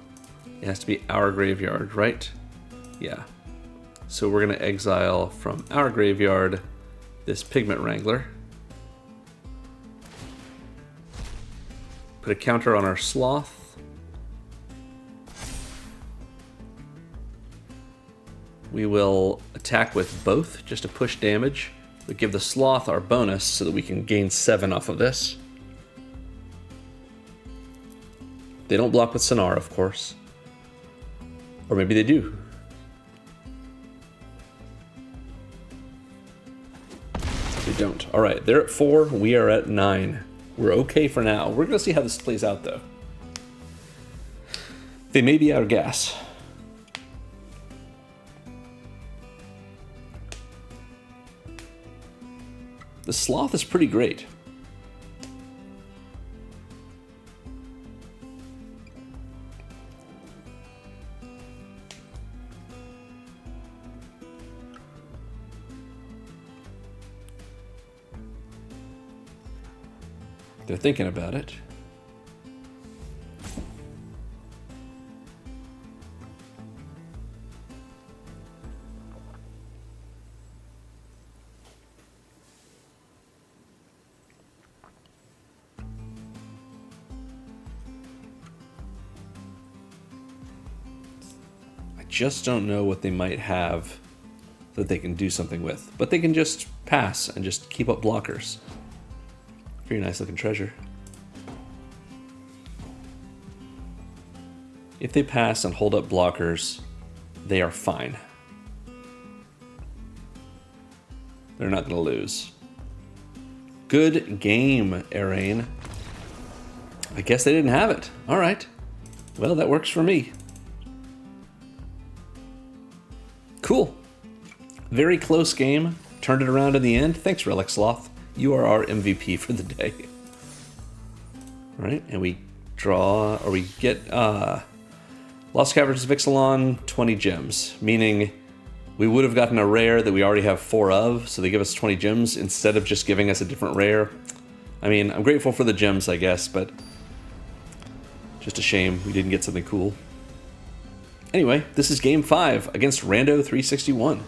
A: It has to be our graveyard, right? Yeah. So we're going to exile from our graveyard this Pigment Wrangler. Put a counter on our Sloth. We will attack with both just to push damage. We give the Sloth our bonus so that we can gain 7 off of this. They don't block with Sonar, of course. Or maybe they do. They don't. All right, they're at 4. We are at 9. We're okay for now. We're going to see how this plays out, though. They may be out of gas. The Sloth is pretty great. They're thinking about it. I just don't know what they might have that they can do something with, but they can just pass and just keep up blockers. Very nice looking treasure. If they pass and hold up blockers, they are fine. They're not going to lose. Good game, Arain. I guess they didn't have it. All right. Well, that works for me. Cool. Very close game. Turned it around in the end. Thanks, Relic Sloth. You are our MVP for the day. All right, and we draw, or we get Lost Caverns of Ixalan, 20 gems, meaning we would have gotten a rare that we already have 4 of, so they give us 20 gems instead of just giving us a different rare. I mean, I'm grateful for the gems, I guess, but just a shame we didn't get something cool. Anyway, this is game 5 against Rando 361.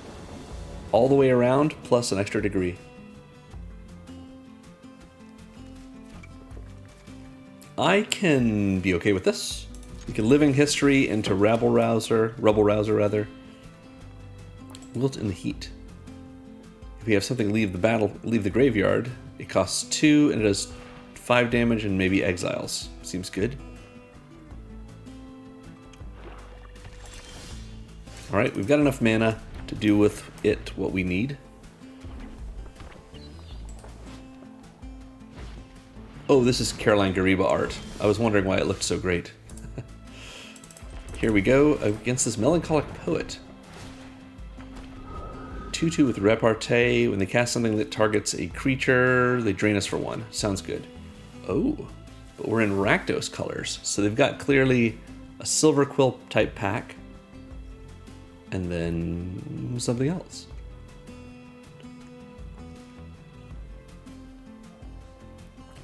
A: All the way around, plus an extra degree. I can be okay with this. We can Living History into Rubble Rouser rather. Wilt in the Heat. If we have something leave the graveyard, it costs 2 and it does 5 damage and maybe exiles. Seems good. Alright, we've got enough mana to do with it what we need. Oh, this is Caroline Gariba art. I was wondering why it looked so great. Here we go against this Melancholic Poet. 2/2 with Repartee. When they cast something that targets a creature, they drain us for 1. Sounds good. Oh, but we're in Rakdos colors. So they've got clearly a Silver Quill type pack. And then something else.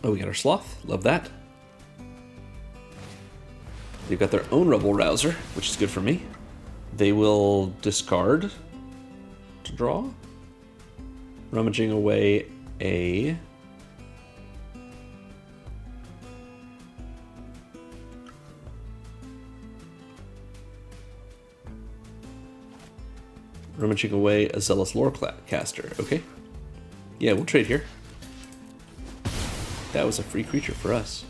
A: Oh, we got our Sloth. Love that. They've got their own Rubble Rouser, which is good for me. They will discard to draw. Rummaging away a... Rummaging away a Zealous Lorecaster. Okay. Yeah, we'll trade here. That was a free creature for us.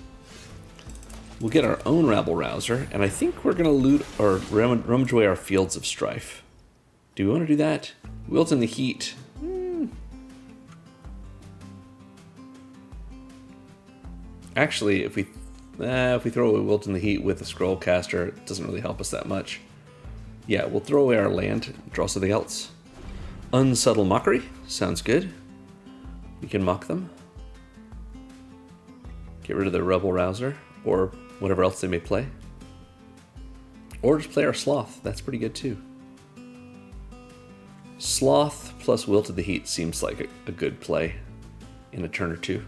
A: We'll get our own Rabble Rouser, and I think we're going to loot or rummage away our Fields of Strife. Do we want to do that? Wilt in the Heat. Actually, if we throw away Wilt in the Heat with a Scrollcaster, it doesn't really help us that much. Yeah, we'll throw away our land, draw something else. Unsubtle Mockery. Sounds good. We can mock them. Get rid of the Rebel Rouser, or whatever else they may play. Or just play our Sloth. That's pretty good too. Sloth plus Wilt of the Heat seems like a good play in a turn or two.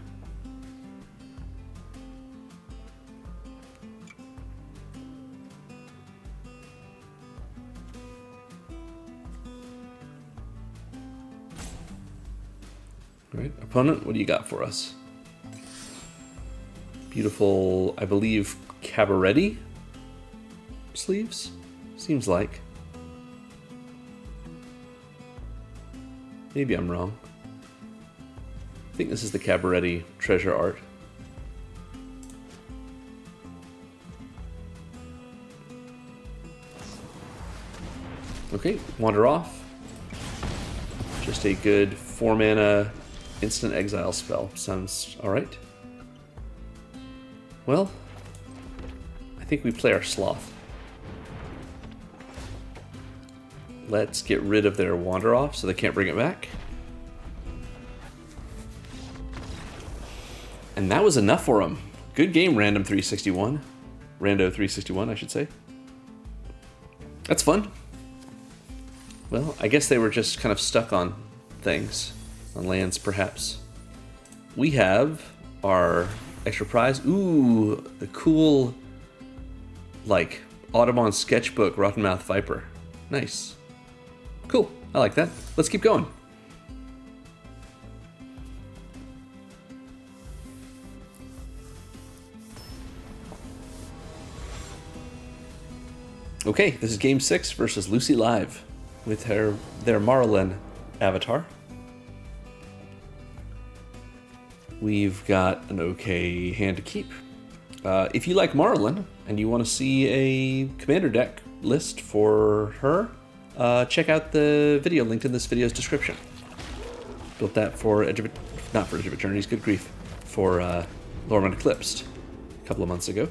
A: All right, opponent, what do you got for us? Beautiful, I believe, Cabaretti sleeves? Seems like. Maybe I'm wrong. I think this is the Cabaretti treasure art. Okay, wander off. Just a good 4-mana instant exile spell. Sounds alright. Well, I think we play our Sloth. Let's get rid of their wander off so they can't bring it back. And that was enough for them. Good game, Random 361. Rando 361, I should say. That's fun. Well, I guess they were just kind of stuck on things. On lands, perhaps. We have our extra prize. Ooh, the cool, like, Audubon sketchbook Rottenmouth Viper. Nice. Cool. I like that. Let's keep going. Okay, this is game 6 versus Lucy Live with their Marlin avatar. We've got an okay hand to keep. If you like Marlin and you want to see a commander deck list for her, check out the video linked in this video's description. Built that for not for Edge of Eternities, good grief, for Lorwyn Eclipsed a couple of months ago.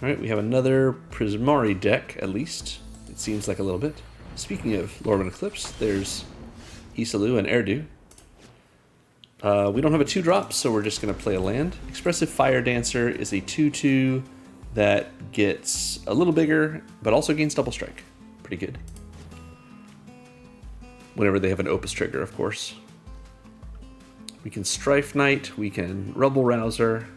A: Alright, we have another Prismari deck, at least. It seems like a little bit. Speaking of Lorwyn Eclipse, there's Isalu and Erdu. We don't have a 2-drop, so we're just going to play a land. Expressive Fire Dancer is a 2/2 that gets a little bigger, but also gains double strike. Pretty good. Whenever they have an Opus trigger, of course. We can Strife Knight, we can Rubble Rouser.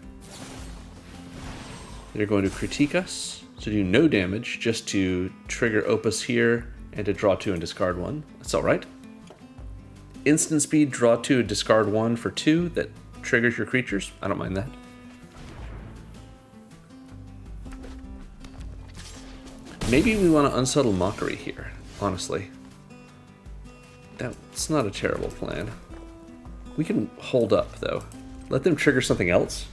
A: They're going to critique us to do no damage, just to trigger Opus here and to draw 2 and discard 1. That's alright. Instant speed, draw 2 and discard 1 for 2 that triggers your creatures. I don't mind that. Maybe we want to Unsubtle Mockery here, honestly. That's not a terrible plan. We can hold up, though. Let them trigger something else.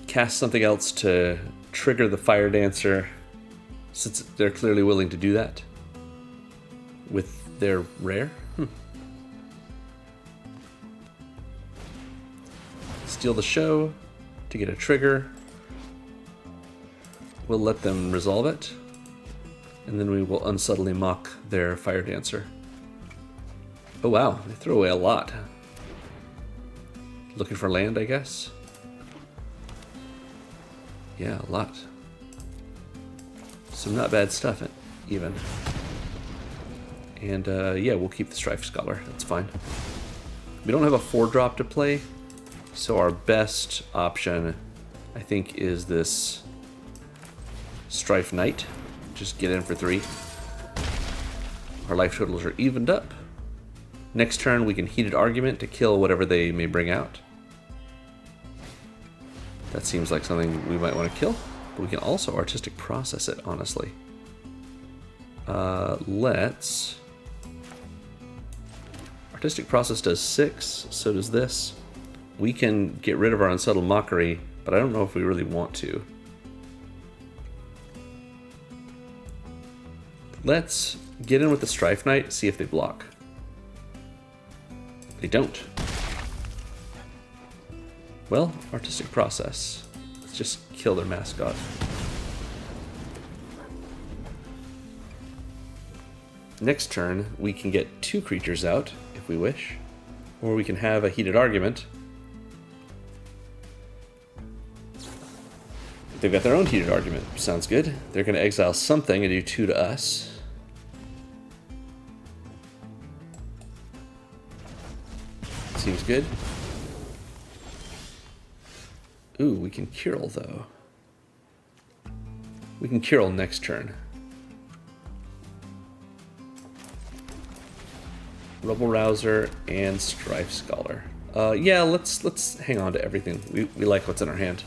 A: Cast something else to trigger the Fire Dancer, since they're clearly willing to do that with their rare. Steal the show to get a trigger. We'll let them resolve it, and then we will unsubtly mock their Fire Dancer. Oh wow, they throw away a lot. Looking for land, I guess? Yeah, a lot. Some not bad stuff, even. And yeah, we'll keep the Strife Scholar, that's fine. We don't have a 4-drop to play, so our best option, I think, is this Strife Knight. Just get in for 3. Our life totals are evened up. Next turn we can Heated Argument to kill whatever they may bring out. That seems like something we might want to kill, but we can also Artistic Process it, honestly. Let's... Artistic Process does 6, so does this. We can get rid of our Unsubtle Mockery, but I don't know if we really want to. Let's get in with the Strife Knight, see if they block. They don't. Well, Artistic Process. Let's just kill their mascot. Next turn, we can get 2 creatures out, if we wish. Or we can have a Heated Argument. They've got their own Heated Argument. Sounds good. They're going to exile something and do 2 to us. Seems good. Ooh, we can Curl, though. We can Curl next turn. Rubble Rouser and Strife Scholar. Yeah, let's hang on to everything. We like what's in our hand.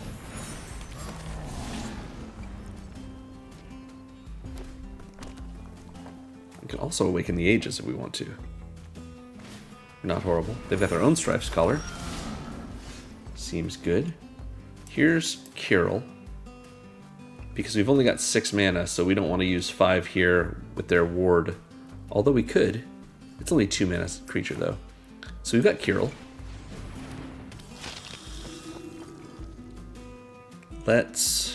A: We can also Awaken the Ages if we want to. Not horrible. They've got their own Strife Scholar. Seems good. Here's Curl. Because we've only got 6 mana, so we don't want to use 5 here with their ward. Although we could. It's only 2 mana creature, though. So we've got Curl. Let's...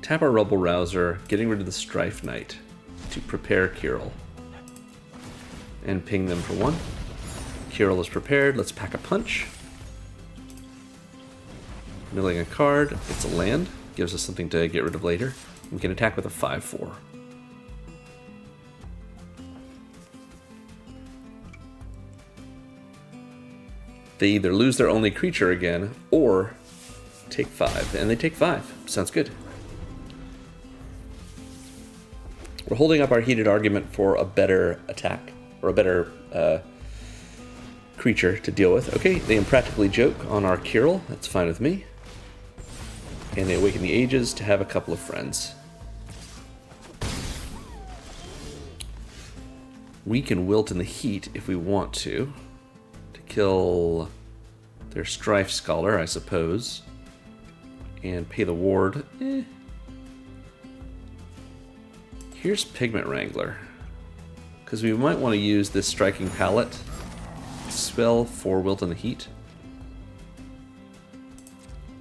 A: Tap our Rubble Rouser, getting rid of the Strife Knight to prepare Curl. And ping them for 1. Curl is prepared. Let's pack a punch. Milling a card. It's a land. Gives us something to get rid of later. We can attack with a 5/4. They either lose their only creature again, or take 5. And they take 5. Sounds good. We're holding up our Heated Argument for a better attack, or a better creature to deal with. Okay, they Impractically Joke on our Curl. That's fine with me. And they Awaken the Ages to have a couple of friends. We can wilt in the heat if we want to kill their Strife Scholar, I suppose, and pay the ward. Here's Pigment Wrangler, because we might want to use this Striking Palette spell for wilt in the heat.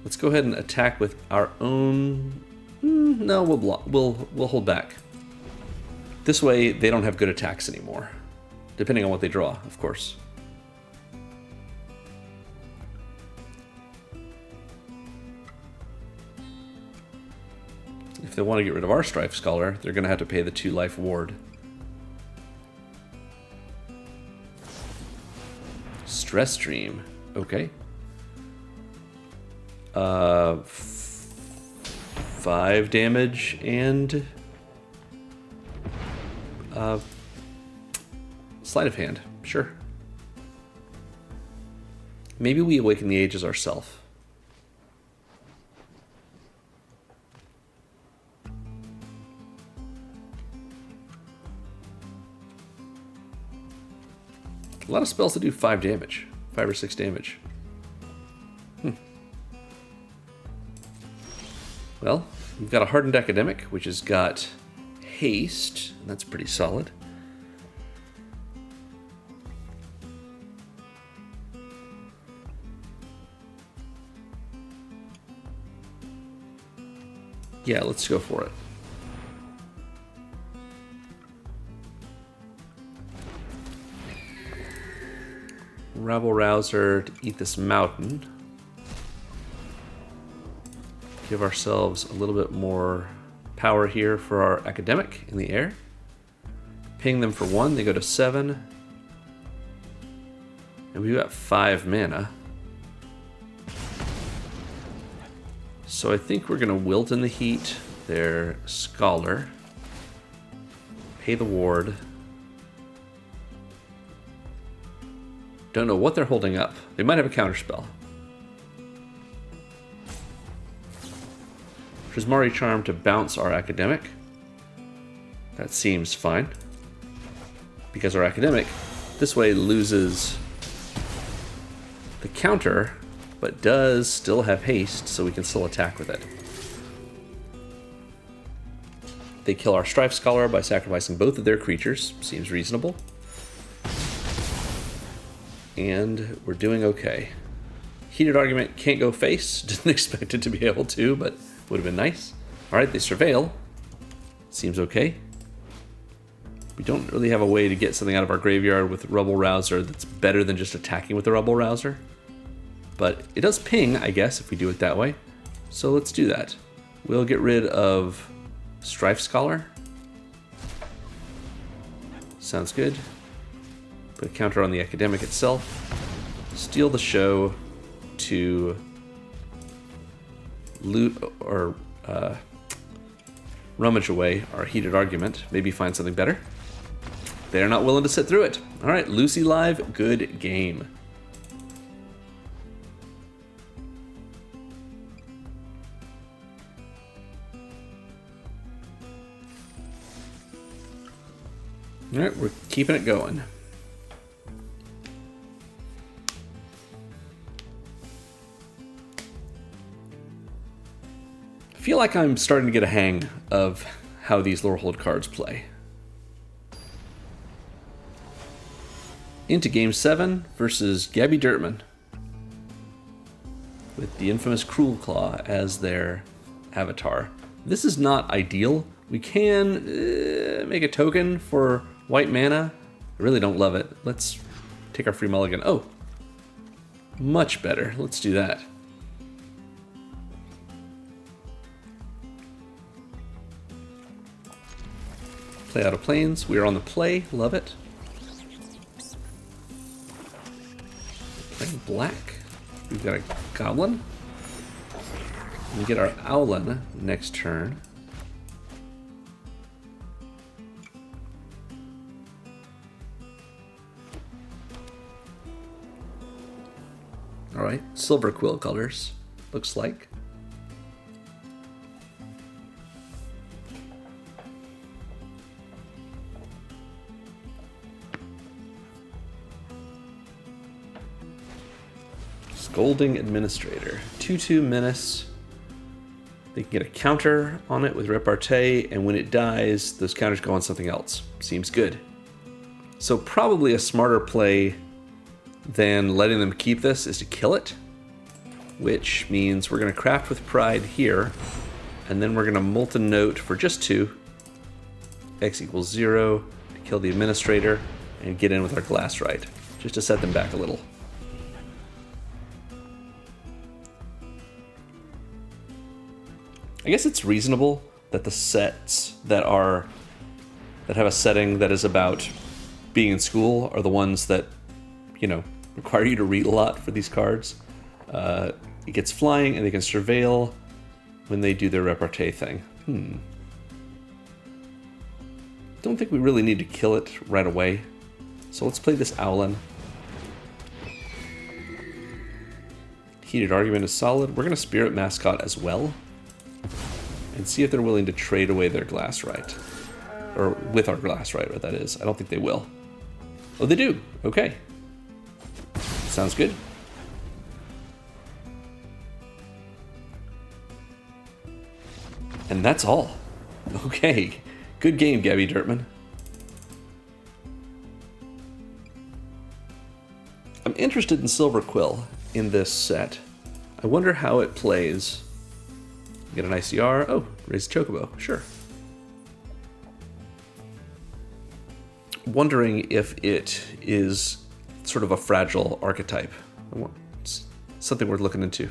A: Let's go ahead and attack with our own. No, we'll hold back. This way, they don't have good attacks anymore, depending on what they draw, of course. If they want to get rid of our Strife Scholar, they're going to have to pay the 2-life ward. Stress Stream. Okay. 5 damage and sleight of hand. Sure. Maybe we awaken the ages ourselves. A lot of spells that do 5 damage. 5 or 6 damage. Well, we've got a Hardened Academic, which has got haste, and that's pretty solid. Yeah, let's go for it. Rabble Rouser to eat this mountain. Give ourselves a little bit more power here for our Academic in the air. Ping them for 1, they go to 7. And we've got 5 mana. So I think we're going to wilt in the heat their Scholar. Pay the ward. Don't know what they're holding up. They might have a counterspell. Prismari Charm to bounce our Academic. That seems fine. Because our Academic, this way, loses the counter, but does still have haste, so we can still attack with it. They kill our Strife Scholar by sacrificing both of their creatures. Seems reasonable. And we're doing okay. Heated Argument can't go face. Didn't expect it to be able to, but would have been nice. Alright, they Surveil. Seems okay. We don't really have a way to get something out of our graveyard with Rubble Rouser that's better than just attacking with the Rubble Rouser. But it does ping, I guess, if we do it that way. So let's do that. We'll get rid of Strife Scholar. Sounds good. Put a counter on the Academic itself. Steal the show to loot or rummage away our Heated Argument. Maybe find something better. They're not willing to sit through it. All right, Lucy Live, good game. All right, we're keeping it going. I feel like I'm starting to get a hang of how these Lorehold cards play. Into Game 7 versus Gabby Dirtman with the infamous Cruel Claw as their avatar. This is not ideal. We can make a token for white mana. I really don't love it. Let's take our free mulligan. Oh, much better. Let's do that. Play out of planes. We are on the play. Love it. Playing black. We've got a goblin. We get our Owlin next turn. Alright, silver quill colors, looks like. Scolding Administrator. 2/2 Menace. They can get a counter on it with Repartee, and when it dies, those counters go on something else. Seems good. So probably a smarter play than letting them keep this is to kill it, which means we're going to craft with Pride here, and then we're going to Molten Note for just 2. X equals 0 to kill the Administrator and get in with our Glass Right, just to set them back a little. I guess it's reasonable that the sets that have a setting that is about being in school are the ones that, you know, require you to read a lot for these cards. It gets flying and they can surveil when they do their repartee thing. Don't think we really need to kill it right away. So let's play this Owlin. Heated Argument is solid. We're going to Spirit Mascot as well. And see if they're willing to trade away their Glass Right. Or with our Glass Right, what that is. I don't think they will. Oh, they do. Okay. Sounds good. And that's all. Okay. Good game, Gabby Dirtman. I'm interested in Silver Quill in this set. I wonder how it plays. Get an ICR. Oh, raise Chocobo. Sure. Wondering if it is sort of a fragile archetype. It's something worth looking into.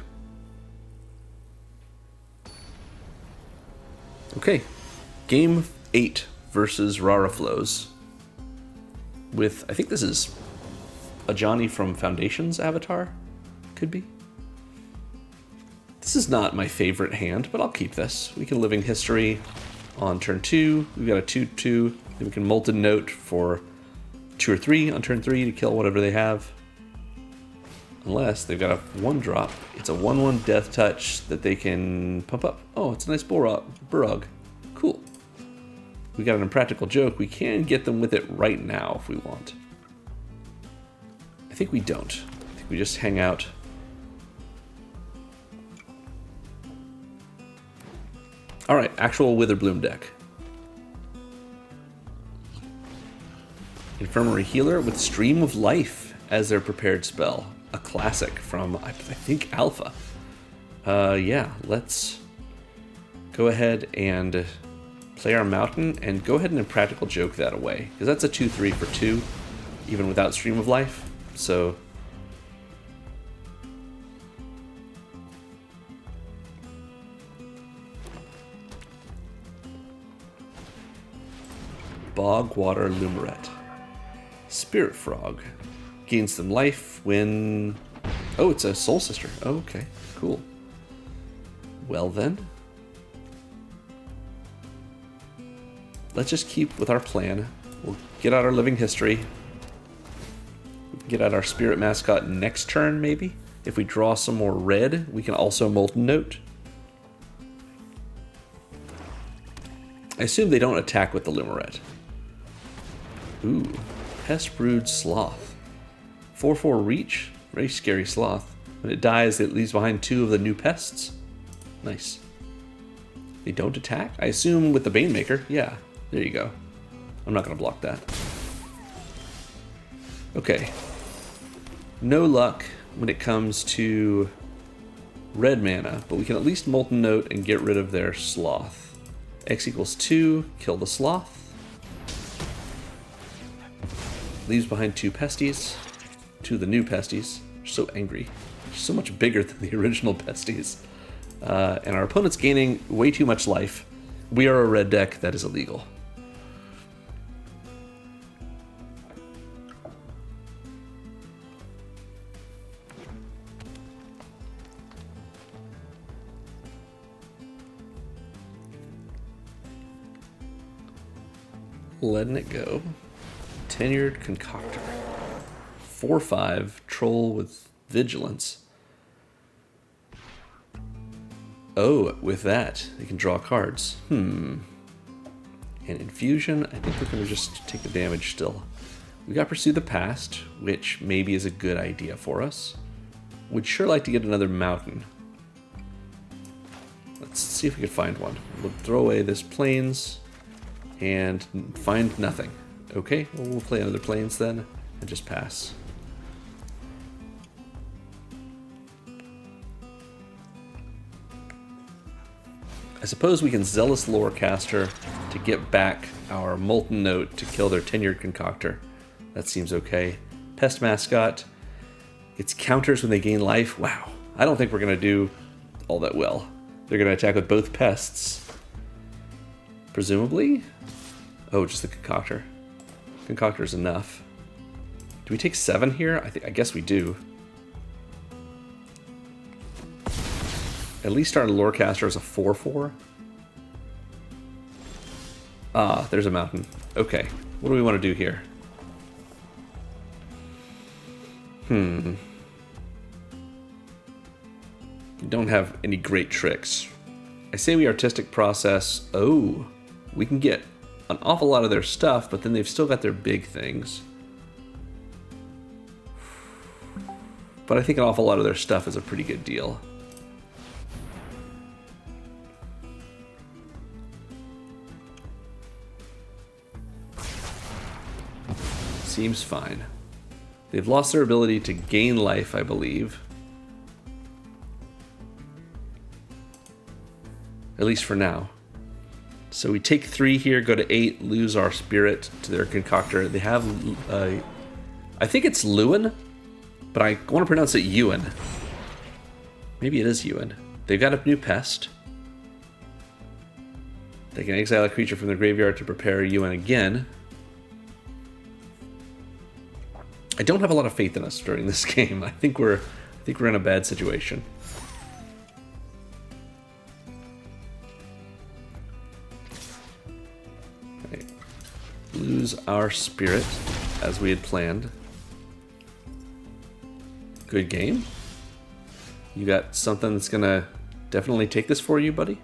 A: Okay. Game 8 versus Raraflows. With, I think this is a Johnny from Foundation's avatar? Could be. This is not my favorite hand, but I'll keep this. We can Living History on turn 2. We've got a 2/2. Then we can Molten Note for 2 or 3 on turn 3 to kill whatever they have. Unless they've got a 1-drop. It's a 1/1 Death Touch that they can pump up. Oh, it's a nice Burrog. Cool. We got an Impractical Joke. We can get them with it right now if we want. I think we don't. I think we just hang out. Alright, actual Witherbloom deck. Infirmary Healer with Stream of Life as their prepared spell. A classic from, I think, Alpha. Yeah, let's go ahead and play our Mountain and go ahead and Impractical Joke that away. Because that's a 2/3 for 2, even without Stream of Life. So Bogwater Lumerette. Spirit Frog. Gains them life when... Oh, it's a Soul Sister. Oh, okay, cool. Well then. Let's just keep with our plan. We'll get out our Living History. We can get out our Spirit Mascot next turn, maybe. If we draw some more red, we can also Molten Note. I assume they don't attack with the Lumerette. Ooh, Pest Brood Sloth. 4/4 reach, very scary sloth. When it dies, it leaves behind 2 of the new pests. Nice. They don't attack? I assume with the Banemaker. Yeah, there you go. I'm not going to block that. Okay. No luck when it comes to red mana, but we can at least Molten Note and get rid of their sloth. X equals 2, kill the sloth. Leaves behind 2 pesties. 2 of the new pesties. They're so angry. They're so much bigger than the original pesties. And our opponent's gaining way too much life. We are a red deck that is illegal. Letting it go. Tenured Concoctor. 4/5 troll with vigilance. Oh, with that, they can draw cards. And infusion, I think we're going to just take the damage still. We got Pursue the Past, which maybe is a good idea for us. Would sure like to get another mountain. Let's see if we can find one. We'll throw away this plains and find nothing. Okay, well, we'll play another plains then and just pass. I suppose we can Zealous Lorecaster to get back our Molten Note to kill their Tenured Concoctor. That seems okay. Pest Mascot. It's counters when they gain life. Wow. I don't think we're going to do all that well. They're going to attack with both pests. Presumably? Oh, just the Concoctor. Concoctor is enough. Do we take 7 here? I guess we do. At least our Lorecaster is a 4/4. Ah, there's a mountain. Okay. What do we want to do here? We don't have any great tricks. I say we artistic process. Oh, we can get an awful lot of their stuff, but then they've still got their big things. But I think an awful lot of their stuff is a pretty good deal. Seems fine. They've lost their ability to gain life, I believe. At least for now. So we take 3 here, go to 8, lose our spirit to their concoctor. They have, I think it's Lewin, but I want to pronounce it Ewan. Maybe it is Ewan. They've got a new pest. They can exile a creature from the graveyard to prepare Ewan again. I don't have a lot of faith in us during this game. I think we're in a bad situation. Okay. Lose our spirit as we had planned. Good game. You got something that's gonna definitely take this for you, buddy?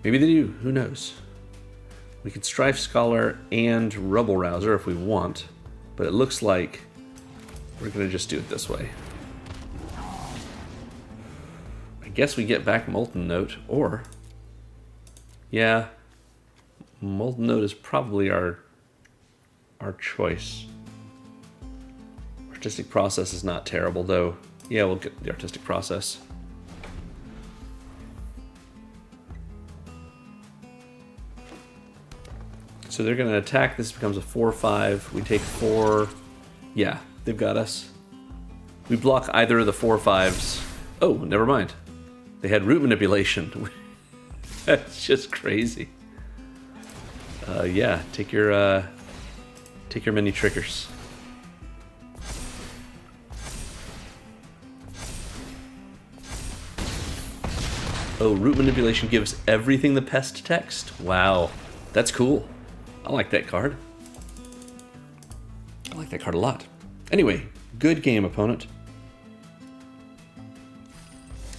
A: Maybe they do. Who knows? We can Strife Scholar and Rubble Rouser if we want. But it looks like we're going to just do it this way. I guess we get back Molten Note, or... Yeah, Molten Note is probably our choice. Artistic Process is not terrible, though. Yeah, we'll get the Artistic Process. So they're going to attack. This becomes a 4/5. We take 4. Yeah, they've got us. We block either of the 4/5s. Oh, never mind. They had Root Manipulation. That's just crazy. Yeah, take your mini triggers. Oh, Root Manipulation gives everything the pest text. Wow, that's cool. I like that card. I like that card a lot. Anyway, good game, opponent.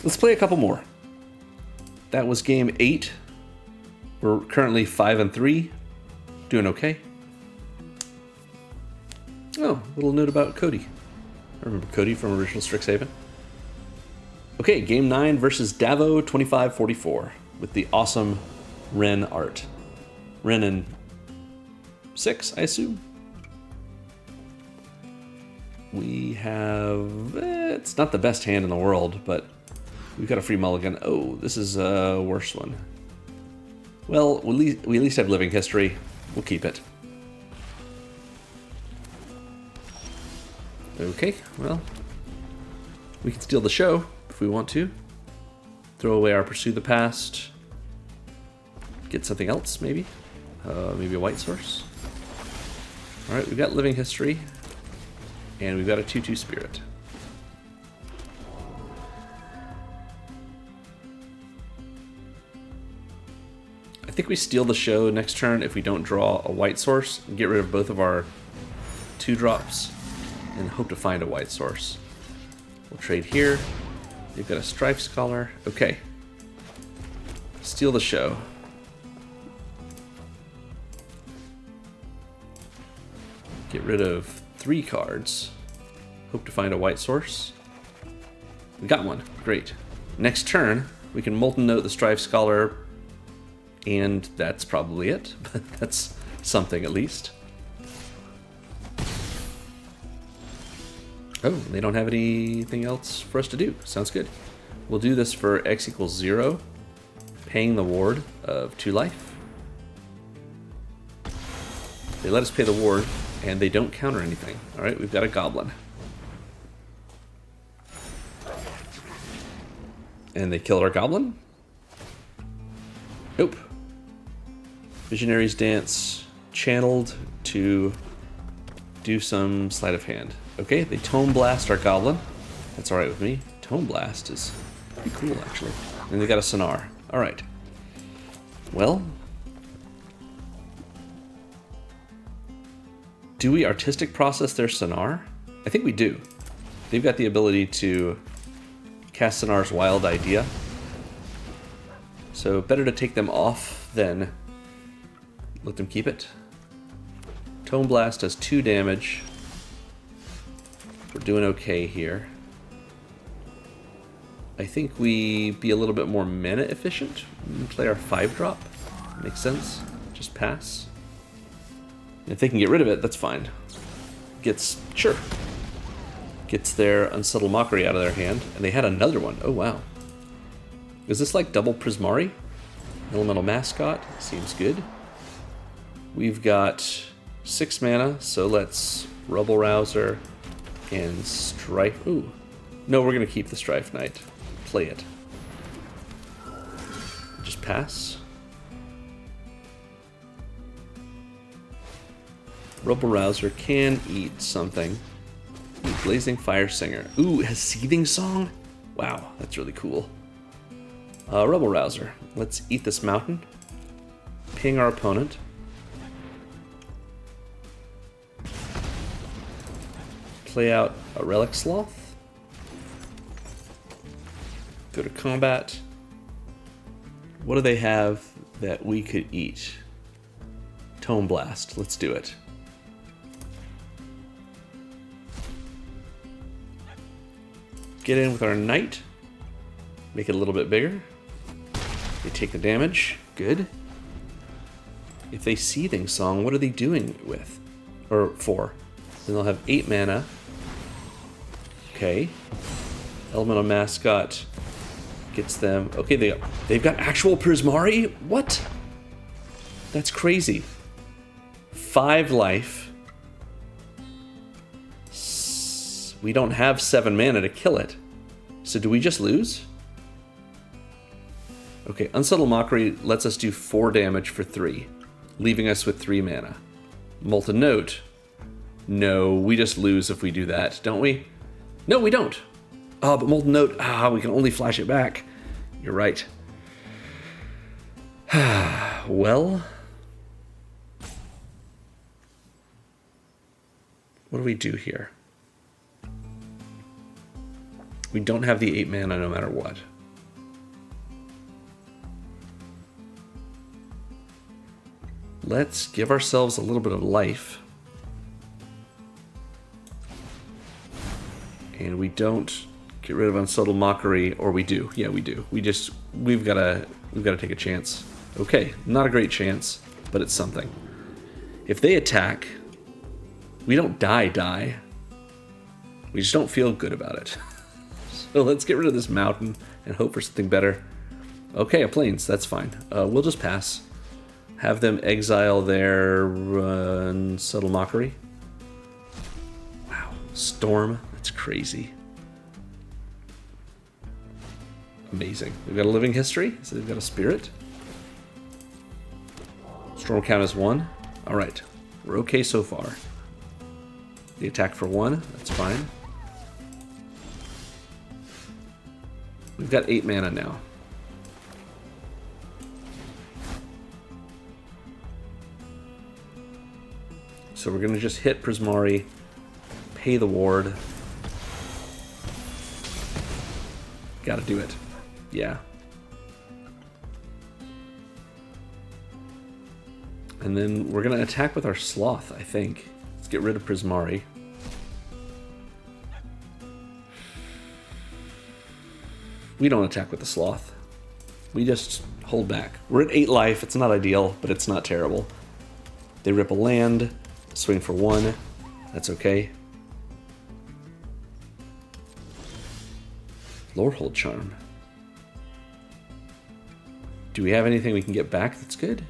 A: Let's play a couple more. That was game 8. We're currently 5-3. Doing okay. Oh, little note about Cody. I remember Cody from original Strixhaven. Okay, game 9 versus Davo 2544 with the awesome Ren art. Ren and 6, I assume. We have... it's not the best hand in the world, but we've got a free mulligan. Oh, this is a worse one. Well, we at least have living history. We'll keep it. Okay, well, we can steal the show if we want to. Throw away our Pursue the Past. Get something else, maybe. Maybe a white source. Alright, we've got living history. And we've got a 2/2 spirit. I think we steal the show next turn if we don't draw a white source and get rid of both of our 2-drops and hope to find a white source. We'll trade here. They've got a Strife Scholar. Okay. Steal the show. Get rid of 3 cards. Hope to find a white source. We got one. Great. Next turn, we can Molten Note the Strife Scholar, and that's probably it. But that's something at least. Oh, they don't have anything else for us to do. Sounds good. We'll do this for x equals 0, paying the ward of 2 life. They let us pay the ward, and they don't counter anything. Alright, we've got a goblin. And they killed our goblin? Nope. Visionary's Dance channeled to do some sleight of hand. Okay, they Tome Blast our goblin. That's alright with me. Tome Blast is pretty cool, actually. And they got a Sonar. Alright. Well, do we artistic process their Sonar? I think we do. They've got the ability to cast Sonar's Wild Idea. So better to take them off than let them keep it. Tome Blast does 2 damage. We're doing okay here. I think we be a little bit more mana efficient. Play our 5-drop. Makes sense. Just pass. If they can get rid of it, that's fine. Sure. Gets their Unsettled Mockery out of their hand. And they had another one. Oh, wow. Is this like double Prismari? Elemental Mascot. Seems good. We've got 6 mana, so let's Rubble Rouser and Strife. Ooh. No, we're going to keep the Strife Knight. Play it. Just pass. Rubble Rouser can eat something. Ooh, Blazing Fire Singer. Ooh, it has Seething Song? Wow, that's really cool. Rubble Rouser. Let's eat this mountain. Ping our opponent. Play out a Relic Sloth. Go to combat. What do they have that we could eat? Tome Blast. Let's do it. Get in with our Knight. Make it a little bit bigger. They take the damage. Good. If they Seething Song, what are they doing it with? Or for? Then they'll have 8 mana. Okay. Elemental Mascot gets them. Okay, they've got actual Prismari? What? That's crazy. 5 life. We don't have 7 mana to kill it. So do we just lose? Okay, Unsettled Mockery lets us do 4 damage for 3, leaving us with 3 mana. Molten Note. No, we just lose if we do that, don't we? No, we don't. Oh, but Molten Note, we can only flash it back. You're right. Well, what do we do here? We don't have the 8 mana no matter what. Let's give ourselves a little bit of life. And we don't get rid of Unsettled Mockery, or we do. Yeah, we do. We've gotta take a chance. Okay, not a great chance, but it's something. If they attack, we don't die. We just don't feel good about it. So let's get rid of this mountain and hope for something better. Okay, a Plains, that's fine. We'll just pass. Have them exile their Unsettled Mockery. Wow, Storm, that's crazy. Amazing. We've got a Living History, so they've got a Spirit. Storm count is 1. Alright, we're okay so far. The attack for 1, that's fine. We've got 8 mana now. So we're going to just hit Prismari, pay the ward. Gotta do it. Yeah. And then we're going to attack with our Sloth, I think. Let's get rid of Prismari. We don't attack with the Sloth. We just hold back. We're at 8 life. It's not ideal, but it's not terrible. They rip a land, swing for 1. That's okay. Lorehold Charm. Do we have anything we can get back that's good?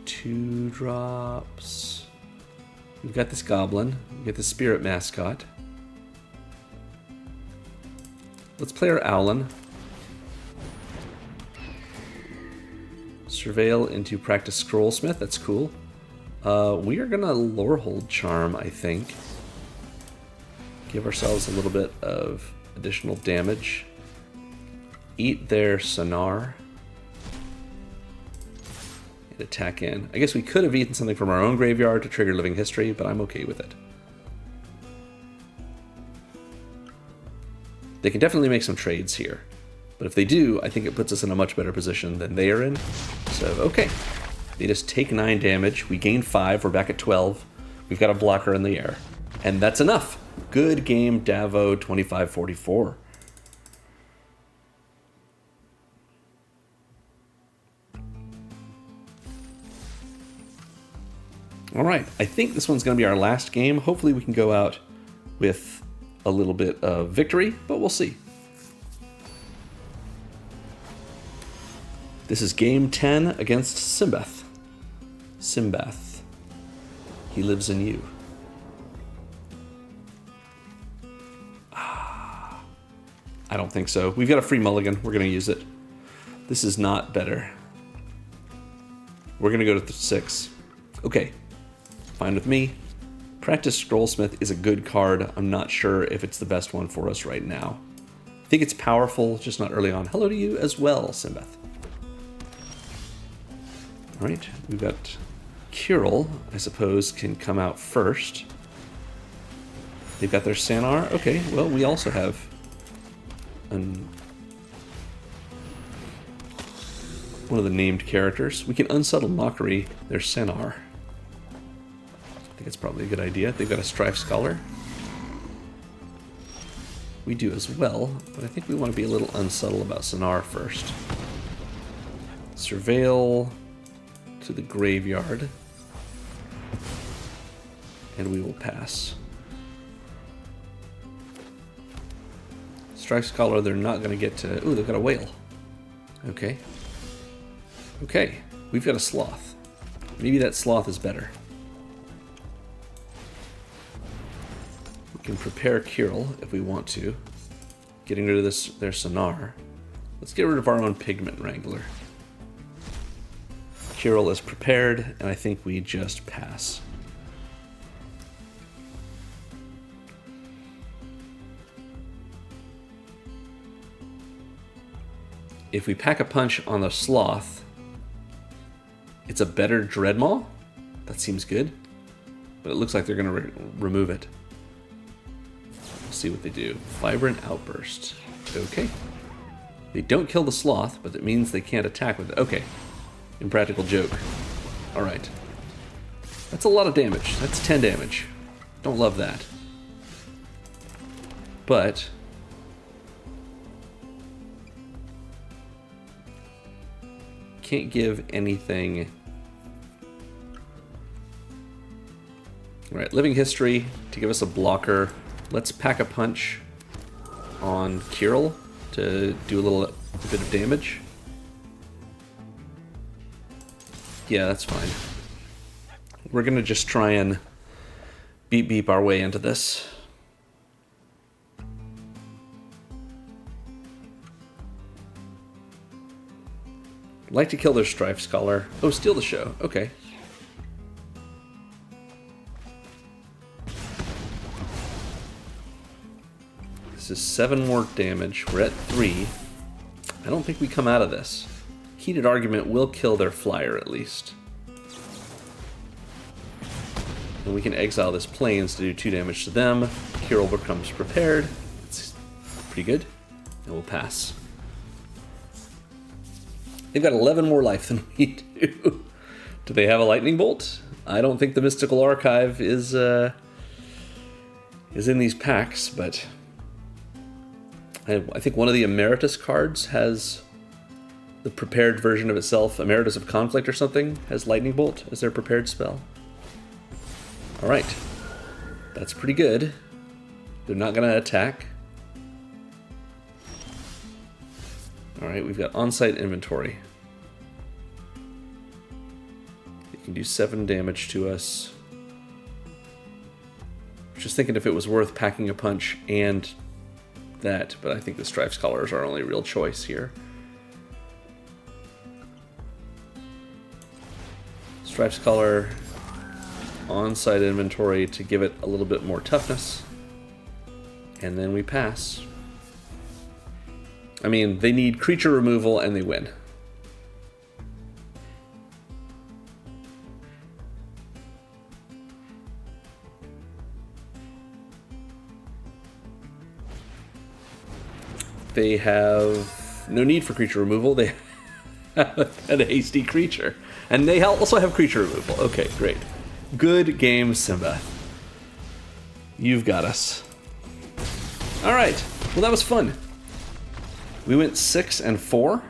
A: 2 drops. We've got this Goblin. We get the Spirit Mascot. Let's play our Owlin. Surveil into Practice Scrollsmith. That's cool. We are going to Lorehold Charm, I think. Give ourselves a little bit of additional damage. Eat their Sonar. And attack in. I guess we could have eaten something from our own graveyard to trigger Living History, but I'm okay with it. They can definitely make some trades here. But if they do, I think it puts us in a much better position than they are in. So, okay. They just take 9 damage. We gain 5. We're back at 12. We've got a blocker in the air. And that's enough. Good game, Davo 2544. All right. I think this one's going to be our last game. Hopefully we can go out with a little bit of victory, but we'll see. This is game 10 against Simbath. Simbath. He lives in you. I don't think so. We've got a free mulligan. We're going to use it. This is not better. We're going to go to 6. Okay. Fine with me. Practice Scrollsmith is a good card. I'm not sure if it's the best one for us right now. I think it's powerful, just not early on. Hello to you as well, Simbath. All right, we've got Kyril, I suppose, can come out first. They've got their Sanar. Okay, well, we also have one of the named characters. We can Unsubtle Mockery their Sanar. I think it's probably a good idea. They've got a Strife Scholar. We do as well, but I think we want to be a little unsubtle about Sanar first. Surveil to the graveyard. And we will pass. Strife Scholar, they're not going to get to... Ooh, they've got a whale. Okay. Okay, we've got a Sloth. Maybe that Sloth is better. We can prepare Kyril if we want to. Getting rid of this, their Sonar. Let's get rid of our own Pigment Wrangler. Kyril is prepared, and I think we just pass. If we pack a punch on the Sloth, it's a better Dreadmaw? That seems good. But it looks like they're going to remove it. We'll see what they do. Vibrant Outburst. Okay. They don't kill the Sloth, but it means they can't attack with it. Okay. Impractical Joke. Alright. That's a lot of damage. That's 10 damage. Don't love that. But... can't give anything. Right, Living History to give us a blocker. Let's pack a punch on Kyril to do a little bit of damage. Yeah, that's fine. We're gonna just try and beep our way into this. Like to kill their Strife Scholar. Oh, steal the show. Okay. This is 7 more damage. We're at 3. I don't think we come out of this. Heated Argument will kill their flyer at least. And we can exile this Plains to do 2 damage to them. Kyril becomes prepared. It's pretty good. And we'll pass. They've got 11 more life than we do. Do they have a Lightning Bolt? I don't think the Mystical Archive is in these packs, but I think one of the Emeritus cards has the prepared version of itself. Emeritus of Conflict or something has Lightning Bolt as their prepared spell. Alright. That's pretty good. They're not going to attack. Alright, we've got on-site inventory. It can do 7 damage to us. Just thinking if it was worth packing a punch and that, but I think the Strife Scholar is our only real choice here. Strife Scholar, on-site inventory to give it a little bit more toughness, and then we pass. I mean, they need creature removal and they win. They have no need for creature removal. They have a hasty creature. And they also have creature removal. Okay, great. Good game, Simba. You've got us. Alright, well that was fun. We went 6-4.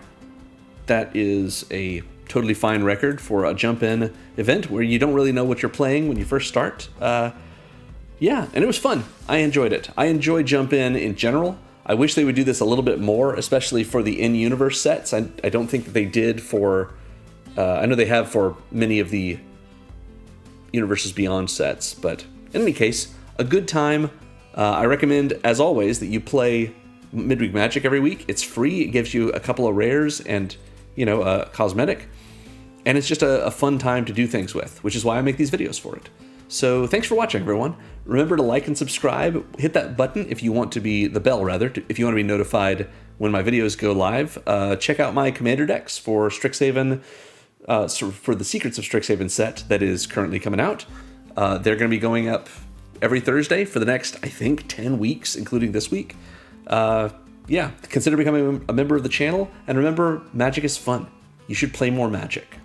A: That is a totally fine record for a jump-in event where you don't really know what you're playing when you first start. Yeah, and it was fun. I enjoyed it. I enjoy jump-in in general. I wish they would do this a little bit more, especially for the in-universe sets. I don't think that they did for... I know they have for many of the Universes Beyond sets, but in any case, a good time. I recommend, as always, that you play Midweek Magic every week. It's free. It gives you a couple of rares and, you know, a cosmetic. And it's just a fun time to do things with, which is why I make these videos for it. So thanks for watching, everyone. Remember to like and subscribe. Hit that button if you want to be, the bell rather, if you want to be notified when my videos go live. Check out my Commander decks for Strixhaven, for the Secrets of Strixhaven set that is currently coming out. They're going to be going up every Thursday for the next, I think, 10 weeks, including this week. Yeah, consider becoming a member of the channel, and remember, Magic is fun. You should play more Magic.